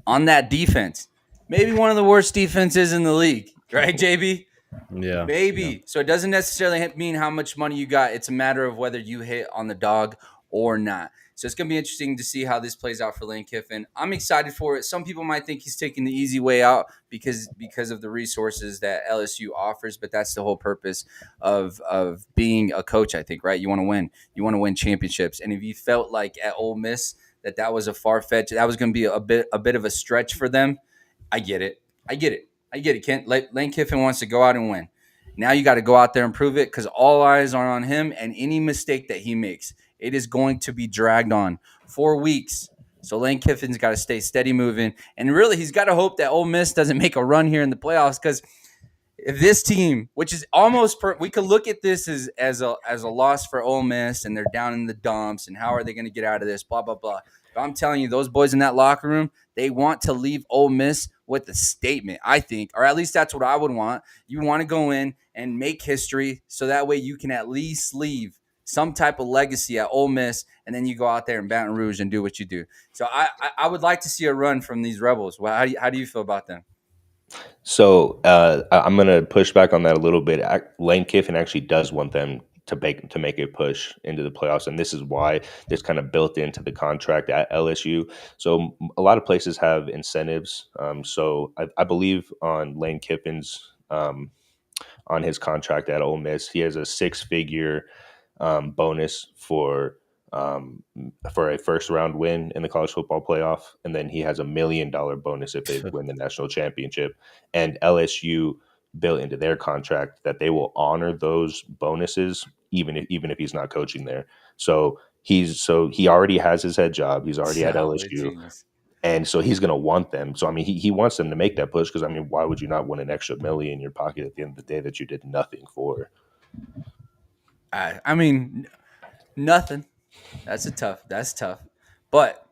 on that defense. Maybe one of the worst defenses in the league, right, JB? Yeah. Maybe. Yeah. So it doesn't necessarily mean how much money you got. It's a matter of whether you hit on the dog or not. So it's going to be interesting to see how this plays out for Lane Kiffin. I'm excited for it. Some people might think he's taking the easy way out because of the resources that LSU offers, but that's the whole purpose of being a coach, I think, right? You want to win. You want to win championships. And if you felt like at Ole Miss that was a far-fetched, that was going to be a bit of a stretch for them, I get it. Lane Kiffin wants to go out and win. Now you got to go out there and prove it, because all eyes are on him, and any mistake that he makes, it is going to be dragged on for weeks. So Lane Kiffin's got to stay steady moving, and really he's got to hope that Ole Miss doesn't make a run here in the playoffs, because if this team, which is almost we could look at this as a loss for Ole Miss, and they're down in the dumps, and how are they going to get out of this, blah, blah, blah. But I'm telling you, those boys in that locker room, they want to leave Ole Miss with a statement, I think, or at least that's what I would want. You want to go in and make history, so that way you can at least leave some type of legacy at Ole Miss, and then you go out there in Baton Rouge and do what you do. So I would like to see a run from these Rebels. Well, how do you feel about them? So I'm going to push back on that a little bit. Lane Kiffin actually does want them to make a push into the playoffs, and this is why this kind of built into the contract at LSU. So a lot of places have incentives. So I believe on Lane Kiffin's on his contract at Ole Miss, he has a 6-figure bonus for for a first round win in the college football playoff, and then he has $1 million bonus if they win the national championship. And LSU built into their contract that they will honor those bonuses even if he's not coaching there. So he already has his head job. He's already at Golly, LSU. genius. And so he's going to want them. So, I mean, he wants them to make that push because, I mean, why would you not want an extra $1 million in your pocket at the end of the day that you did nothing for? I mean, nothing. That's tough. But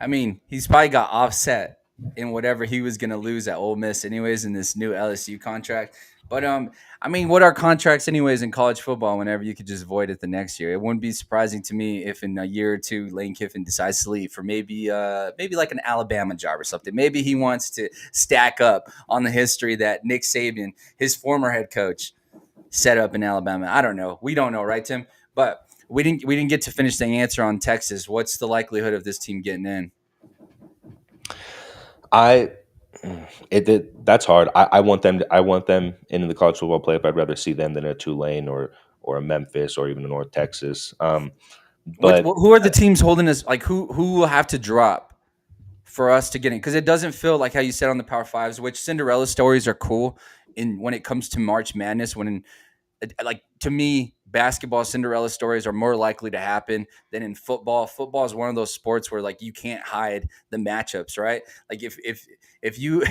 I mean, he's probably got offset in whatever he was gonna lose at Ole Miss, anyways, in this new LSU contract. But I mean, what are contracts, anyways, in college football? Whenever you could just void it the next year, it wouldn't be surprising to me if in a year or two Lane Kiffin decides to leave for maybe like an Alabama job or something. Maybe he wants to stack up on the history that Nick Saban, his former head coach, set up in Alabama. I don't know. We don't know, right, Tim? But we didn't get to finish the answer on Texas. What's the likelihood of this team getting in? That's hard. I want them. I want them into the college football playoff. I'd rather see them than a Tulane or a Memphis or even a North Texas. But Who are the teams holding us? Like who will have to drop for us to get in? Because it doesn't feel like how you said on the Power Fives, which Cinderella stories are cool. In when it comes to March Madness, like to me, basketball Cinderella stories are more likely to happen than in football. Football is one of those sports where like you can't hide the matchups, right? Like if you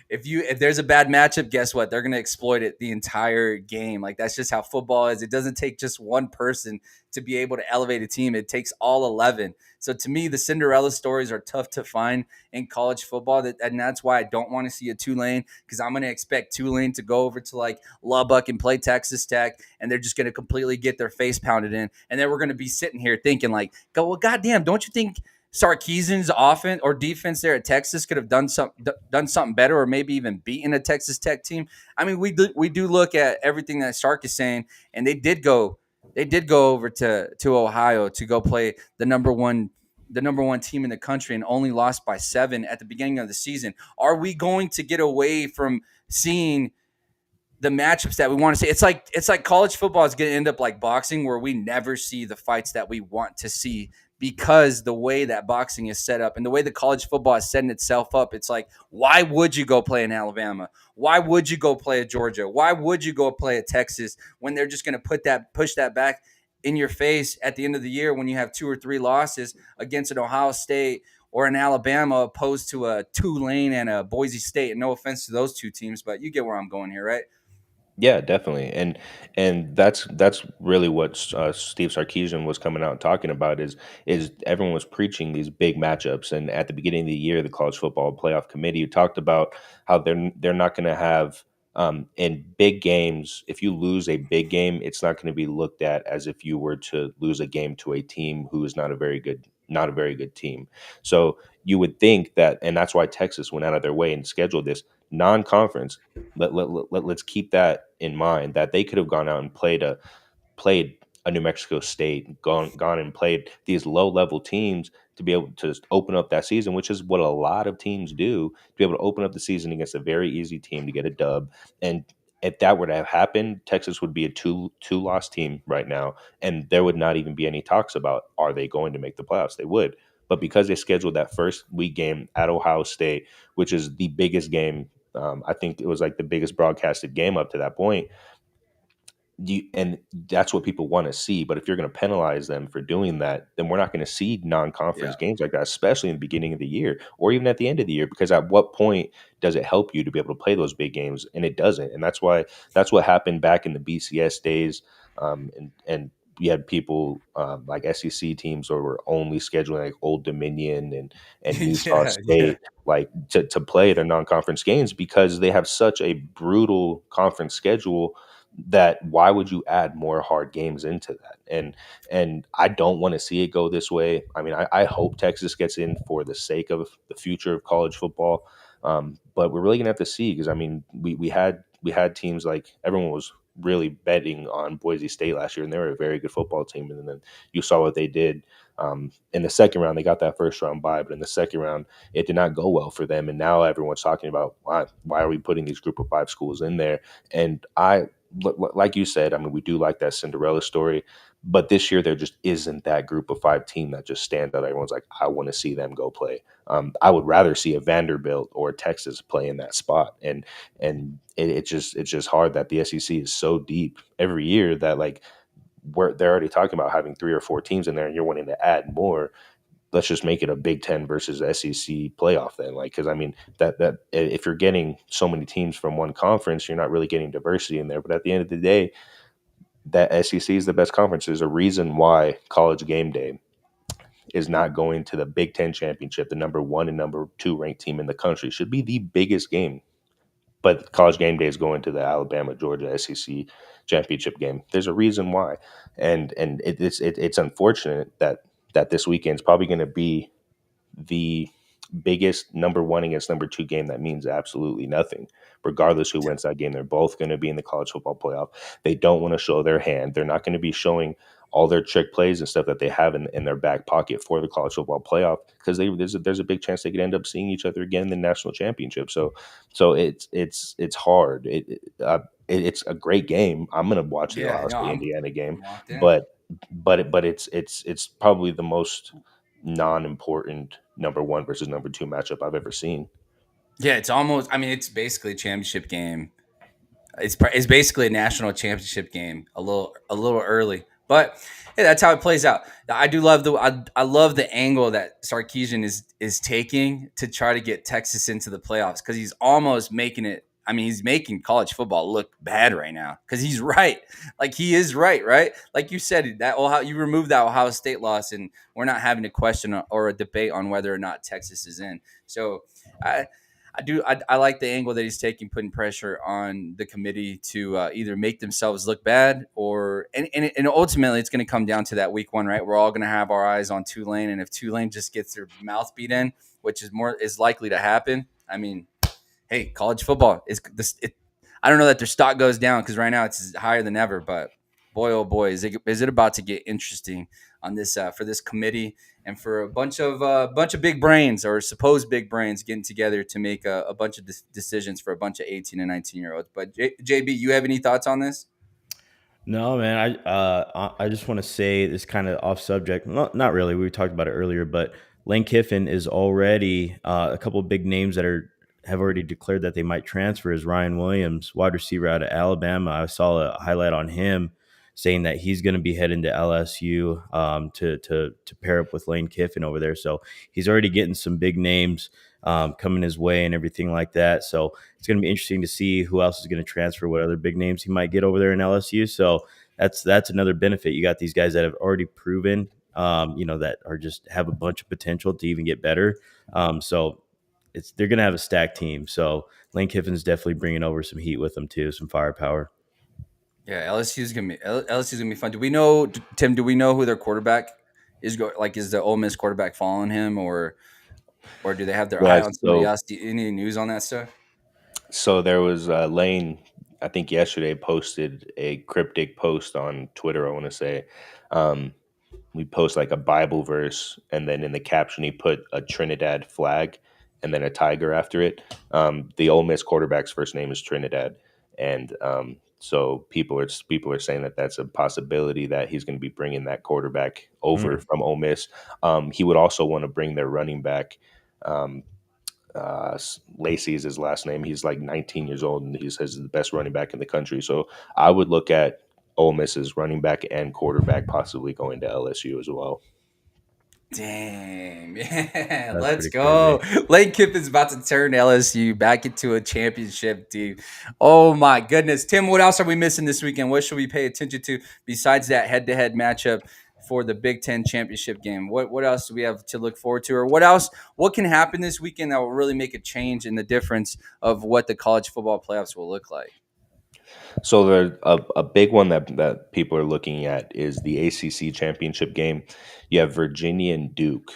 if there's a bad matchup, guess what? They're gonna exploit it the entire game. Like that's just how football is. It doesn't take just one person to be able to elevate a team. It takes all 11. So to me, the Cinderella stories are tough to find in college football. And that's why I don't want to see a Tulane, because I'm going to expect Tulane to go over to like Lubbock and play Texas Tech, and they're just going to completely get their face pounded in. And then we're going to be sitting here thinking like, well, goddamn, don't you think Sarkisian's offense or defense there at Texas could have done something better, or maybe even beaten a Texas Tech team? I mean, we do look at everything that Sark is saying, and they did go over to Ohio to go play the number one team in the country and only lost by 7 at the beginning of the season. Are we going to get away from seeing the matchups that we want to see? It's like college football is going to end up like boxing, where we never see the fights that we want to see, because the way that boxing is set up and the way the college football is setting itself up, it's like, why would you go play in Alabama? Why would you go play at Georgia? Why would you go play at Texas when they're just going to push that back in your face at the end of the year when you have 2 or 3 losses against an Ohio State or an Alabama, opposed to a Tulane and a Boise State? And no offense to those two teams, but you get where I'm going here, right? yeah, definitely, and that's really what Steve Sarkisian was coming out and talking about is everyone was preaching these big matchups, and at the beginning of the year, the College Football Playoff Committee talked about how they're not going to have in big games. If you lose a big game, it's not going to be looked at as if you were to lose a game to a team who is not a very good team. So you would think that, and that's why Texas went out of their way and scheduled this non-conference. Let's keep that in mind, that they could have gone out and played a New Mexico State, gone and played these low-level teams to be able to open up that season, which is what a lot of teams do, to be able to open up the season against a very easy team to get a dub. And if that were to have happened, Texas would be a two-loss team right now, and there would not even be any talks about, are they going to make the playoffs? They would. But because they scheduled that first week game at Ohio State, which is the biggest game, I think it was like the biggest broadcasted game up to that point, and that's what people want to see. But if you're going to penalize them for doing that, then we're not going to see non-conference games like that, especially in the beginning of the year or even at the end of the year, because at what point does it help you to be able to play those big games? And it doesn't. And that's what happened back in the BCS days. And we had people like SEC teams or were only scheduling like Old Dominion and Utah State like to play their non-conference games, because they have such a brutal conference schedule that why would you add more hard games into that? And I don't want to see it go this way. I mean, I hope Texas gets in for the sake of the future of college football. But we're really gonna have to see, because I mean, we had teams like, everyone was really betting on Boise State last year, and they were a very good football team. And then you saw what they did in the second round. They got that first round bye, but in the second round, it did not go well for them. And now everyone's talking about why are we putting these group of 5 schools in there? And like you said, I mean, we do like that Cinderella story, But this year, there just isn't that group of 5 team that just stand out. Everyone's like, I want to see them go play. I would rather see a Vanderbilt or a Texas play in that spot. And it's just hard that the SEC is so deep every year that like they're already talking about having 3 or 4 teams in there, and you're wanting to add more. Let's just make it a Big Ten versus SEC playoff then. Like, because I mean that if you're getting so many teams from one conference, you're not really getting diversity in there. But at the end of the day, that SEC is the best conference. There's a reason why College Game Day is not going to the Big Ten championship. The number 1 and number 2 ranked team in the country should be the biggest game, but College Game Day is going to the Alabama Georgia SEC championship game. There's a reason why, and it's unfortunate that this weekend is probably going to be the biggest number 1 against number 2 game that means absolutely nothing. Regardless who wins that game, they're both going to be in the college football playoff. They don't want to show their hand. They're not going to be showing all their trick plays and stuff that they have in their back pocket for the college football playoff, because there's a big chance they could end up seeing each other again in the national championship. So it's hard. It's a great game. I'm going to watch the Ohio State Indiana game, but it's probably the most non-important number 1 versus number 2 matchup I've ever seen. Yeah, it's almost. I mean, it's basically a championship game. It's basically a national championship game. A little early, but hey, that's how it plays out. I do love I love the angle that Sarkisian is taking to try to get Texas into the playoffs, because he's almost making it. I mean, he's making college football look bad right now, because he's right. Like, he is right? Like you said, that Ohio, you removed that Ohio State loss, and we're not having a question or a debate on whether or not Texas is in. So I like the angle that he's taking, putting pressure on the committee to either make themselves look bad, and ultimately it's going to come down to that week 1, right? We're all going to have our eyes on Tulane, and if Tulane just gets their mouth beat in, which is likely to happen, I mean, hey, college football is this. I don't know that their stock goes down, because right now it's higher than ever, but boy, oh boy, is it about to get interesting on this for this committee and for a bunch of big brains, or supposed big brains, getting together to make a bunch of decisions for a bunch of 18 and 19-year-olds. But JB, you have any thoughts on this? No, man. I just want to say this kind of off subject. Not really. We talked about it earlier, but Lane Kiffin is already a couple of big names that have already declared that they might transfer. Is Ryan Williams, wide receiver out of Alabama. I saw a highlight on him saying that he's going to be heading to LSU to pair up with Lane Kiffin over there. So he's already getting some big names coming his way and everything like that. So it's going to be interesting to see who else is going to transfer, what other big names he might get over there in LSU. So that's another benefit. You got these guys that have already proven, that are just have a bunch of potential to even get better. So they're going to have a stacked team. So Lane Kiffin's definitely bringing over some heat with them too, some firepower. Yeah, LSU's gonna be fun. Do we know, Tim? Do we know who their quarterback is? Is the Ole Miss quarterback following him, or do they have their eye on somebody else? Any news on that stuff? So there was Lane, I think yesterday, posted a cryptic post on Twitter. I want to say, we post like a Bible verse, and then in the caption he put a Trinidad flag and then a tiger after it. The Ole Miss quarterback's first name is Trinidad, and so people are saying that that's a possibility that he's going to be bringing that quarterback over from Ole Miss. He would also want to bring their running back. Lacey is his last name. He's like 19 years old, and he says he's the best running back in the country. So I would look at Ole Miss's running back and quarterback possibly going to LSU as well. Damn, yeah, let's go. Crazy. Lane Kiffin's about to turn LSU back into a championship team. Oh my goodness. Tim, what else are we missing this weekend? What should we pay attention to besides that head-to-head matchup for the Big Ten championship game? What else do we have to look forward to? Or what can happen this weekend that will really make a change in the difference of what the college football playoffs will look like? So there's a big one that people are looking at is the ACC championship game. You have Virginia and Duke.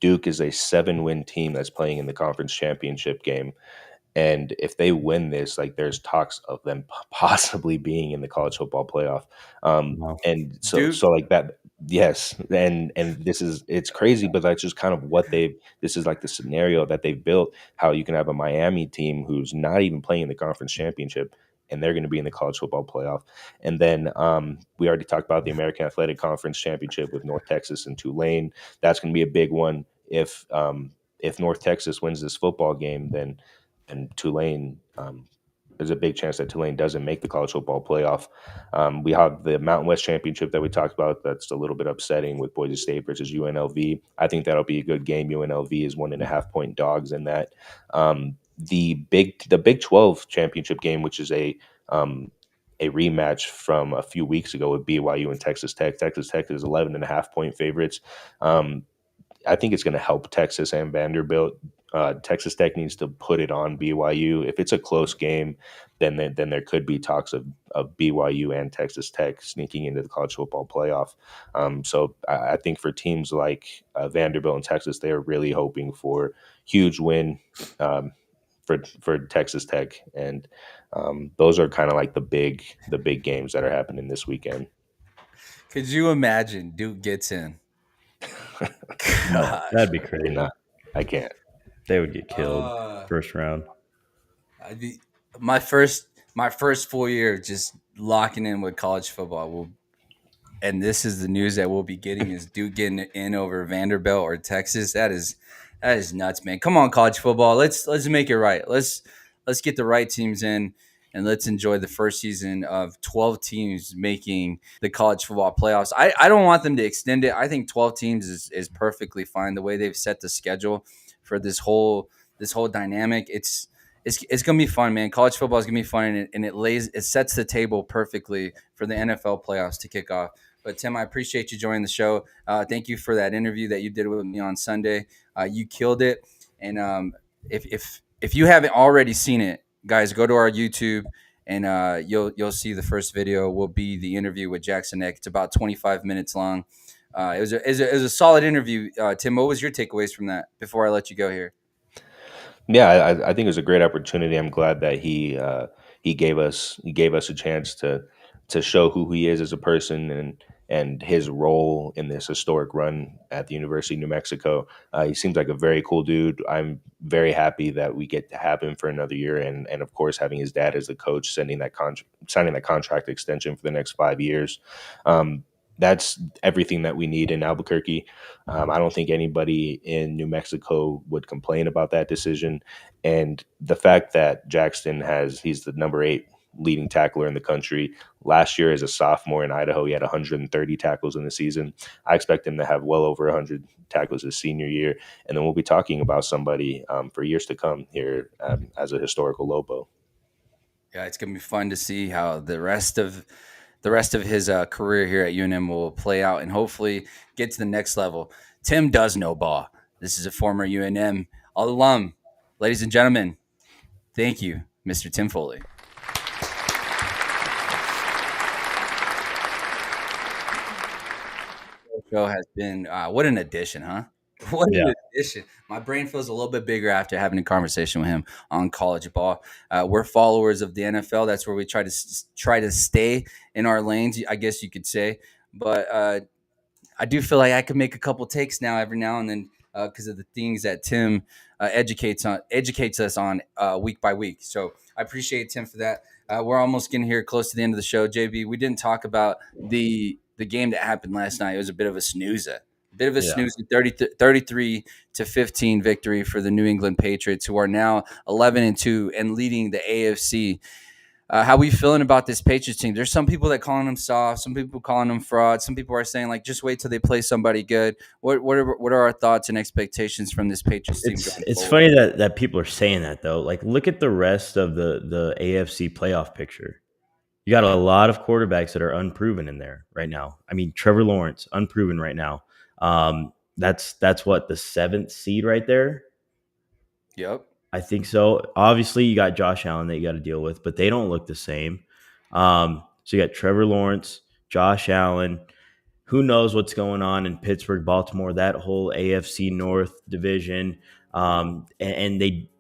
Duke is a 7-win team that's playing in the conference championship game. And if they win this, like, there's talks of them possibly being in the college football playoff. Wow. And so like that, yes. And it's crazy, but that's just kind of this is like the scenario that they've built, how you can have a Miami team who's not even playing the conference championship and they're going to be in the college football playoff. And then we already talked about the American Athletic Conference Championship with North Texas and Tulane. That's going to be a big one. If North Texas wins this football game, then Tulane, there's a big chance that Tulane doesn't make the college football playoff. We have the Mountain West Championship that we talked about. That's a little bit upsetting with Boise State versus UNLV. I think that'll be a good game. UNLV is 1.5-point dogs in that. The Big 12 championship game, which is a rematch from a few weeks ago with BYU and Texas Tech. Texas Tech is 11.5-point favorites. I think it's going to help Texas and Vanderbilt. Texas Tech needs to put it on BYU. If it's a close game, then there could be talks of BYU and Texas Tech sneaking into the college football playoff. So I think for teams like Vanderbilt and Texas, they are really hoping for huge win for Texas Tech, and those are kind of like the big games that are happening this weekend. Could you imagine Duke gets in? No, that'd be crazy. I can't. They would get killed first round. My first full year just locking in with college football and this is the news that we'll be getting is Duke getting in over Vanderbilt or Texas. That is nuts, man. Come on, college football. Let's make it right. Let's get the right teams in, and let's enjoy the first season of 12 teams making the college football playoffs. I don't want them to extend it. I think 12 teams is perfectly fine. The way they've set the schedule for this whole dynamic, it's gonna be fun, man. College football is gonna be fun, and it sets the table perfectly for the NFL playoffs to kick off. But Tim, I appreciate you joining the show. Thank you for that interview that you did with me on Sunday. You killed it. And if you haven't already seen it, guys, go to our YouTube and you'll see the first video will be the interview with Jaxton Eck. It's about 25 minutes long. It was a solid interview. Tim, what was your takeaways from that before I let you go here? Yeah, I think it was a great opportunity. I'm glad that he gave us a chance to show who he is as a person and his role in this historic run at the University of New Mexico. He seems like a very cool dude. I'm very happy that we get to have him for another year, and of course having his dad as the coach, signing that contract extension for the next 5 years. That's everything that we need in Albuquerque. I don't think anybody in New Mexico would complain about that decision. And the fact that he's the number 8 leading tackler in the country. Last year as a sophomore in Idaho, he had 130 tackles in the season. I expect him to have well over 100 tackles his senior year. And then we'll be talking about somebody for years to come here as a historical Lobo. Yeah, it's going to be fun to see how the rest of his career here at UNM will play out and hopefully get to the next level. Tim does know ball. This is a former UNM alum. Ladies and gentlemen, thank you, Mr. Tim Foley. The show has been what an addition, huh? What an addition. My brain feels a little bit bigger after having a conversation with him on college ball. We're followers of the NFL. That's where we try to stay in our lanes, I guess you could say. But I do feel like I could make a couple takes now every now and then because of the things that Tim educates us on week by week. So I appreciate Tim for that. We're almost getting here close to the end of the show. JB, we didn't talk about the game that happened last night. It was a bit of a snoozer. 33-15 victory for the New England Patriots, who are now 11-2 and leading the AFC. How we feeling about this Patriots team? There's some people that calling them soft, some people calling them fraud. Some people are saying like, just wait till they play somebody good. What are our thoughts and expectations from this Patriots team? It's funny that people are saying that though. Like, look at the rest of the AFC playoff picture. You got a lot of quarterbacks that are unproven in there right now. I mean, Trevor Lawrence, unproven right now. That's what, the 7th seed right there? Yep. I think so. Obviously, you got Josh Allen that you got to deal with, but they don't look the same. So you got Trevor Lawrence, Josh Allen. Who knows what's going on in Pittsburgh, Baltimore, that whole AFC North division. And they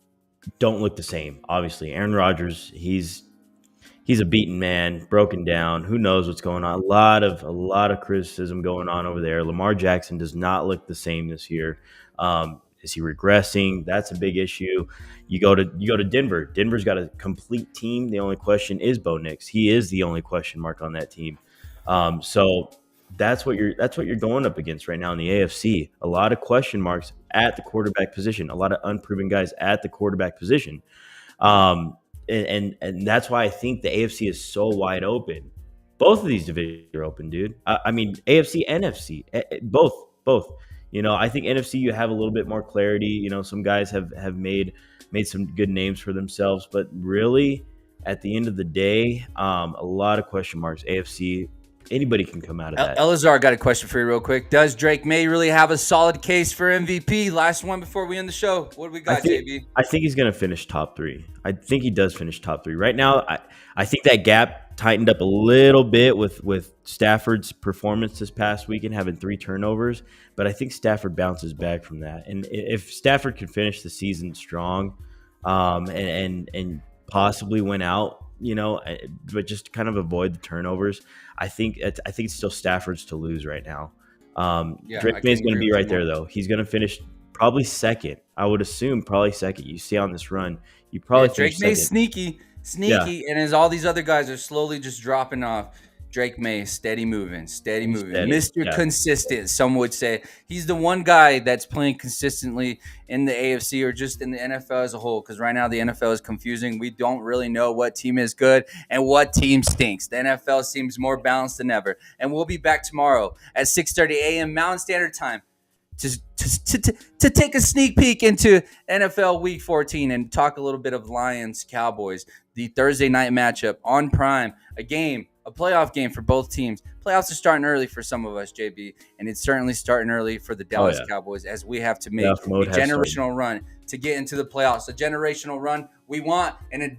don't look the same, obviously. Aaron Rodgers, he's a beaten man, broken down. Who knows what's going on? A lot of criticism going on over there. Lamar Jackson does not look the same this year. Is he regressing? That's a big issue. You go to Denver. Denver's got a complete team. The only question is Bo Nix. He is the only question mark on that team. So that's what you're going up against right now in the AFC. A lot of question marks at the quarterback position. A lot of unproven guys at the quarterback position. And that's why I think the AFC is so wide open. Both of these divisions are open, dude. I mean, AFC, NFC, both. I think NFC you have a little bit more clarity. Some guys have made some good names for themselves, but really, at the end of the day, a lot of question marks. AFC, anybody can come out of that. Elazar, got a question for you real quick. Does Drake May really have a solid case for MVP? Last one before we end the show. What do we got, JB? I think he's going to finish top 3. I think he does finish top 3. Right now, I think that gap tightened up a little bit with Stafford's performance this past weekend, having 3 turnovers. But I think Stafford bounces back from that. And if Stafford can finish the season strong and possibly win out, but just kind of avoid the turnovers, I think it's still Stafford's to lose right now. Drake May is going to be right there, though. He's going to finish probably second. I would assume probably second. You see on this run, you probably Drake May's sneaky, and as all these other guys are slowly just dropping off, Drake May steady moving, Mr. Consistent. Some would say he's the one guy that's playing consistently in the AFC or just in the NFL as a whole. Because right now the NFL is confusing. We don't really know what team is good and what team stinks. The NFL seems more balanced than ever. And we'll be back tomorrow at 6:30 a.m. Mountain Standard Time to take a sneak peek into NFL Week 14 and talk a little bit of Lions Cowboys, the Thursday night matchup on Prime, a playoff game for both teams. Playoffs are starting early for some of us, JB, and it's certainly starting early for the Dallas Cowboys as we have to make a generational run to get into the playoffs. A generational run we want, and a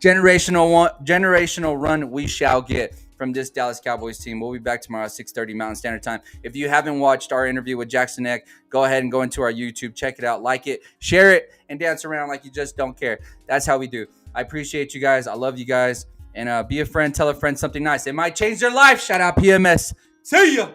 generational run we shall get from this Dallas Cowboys team. We'll be back tomorrow at 6:30 Mountain Standard Time. If you haven't watched our interview with Jaxton Eck, go ahead and go into our YouTube, check it out, like it, share it, and dance around like you just don't care. That's how we do. I appreciate you guys. I love you guys. And be a friend. Tell a friend something nice. It might change their life. Shout out PMS. See ya.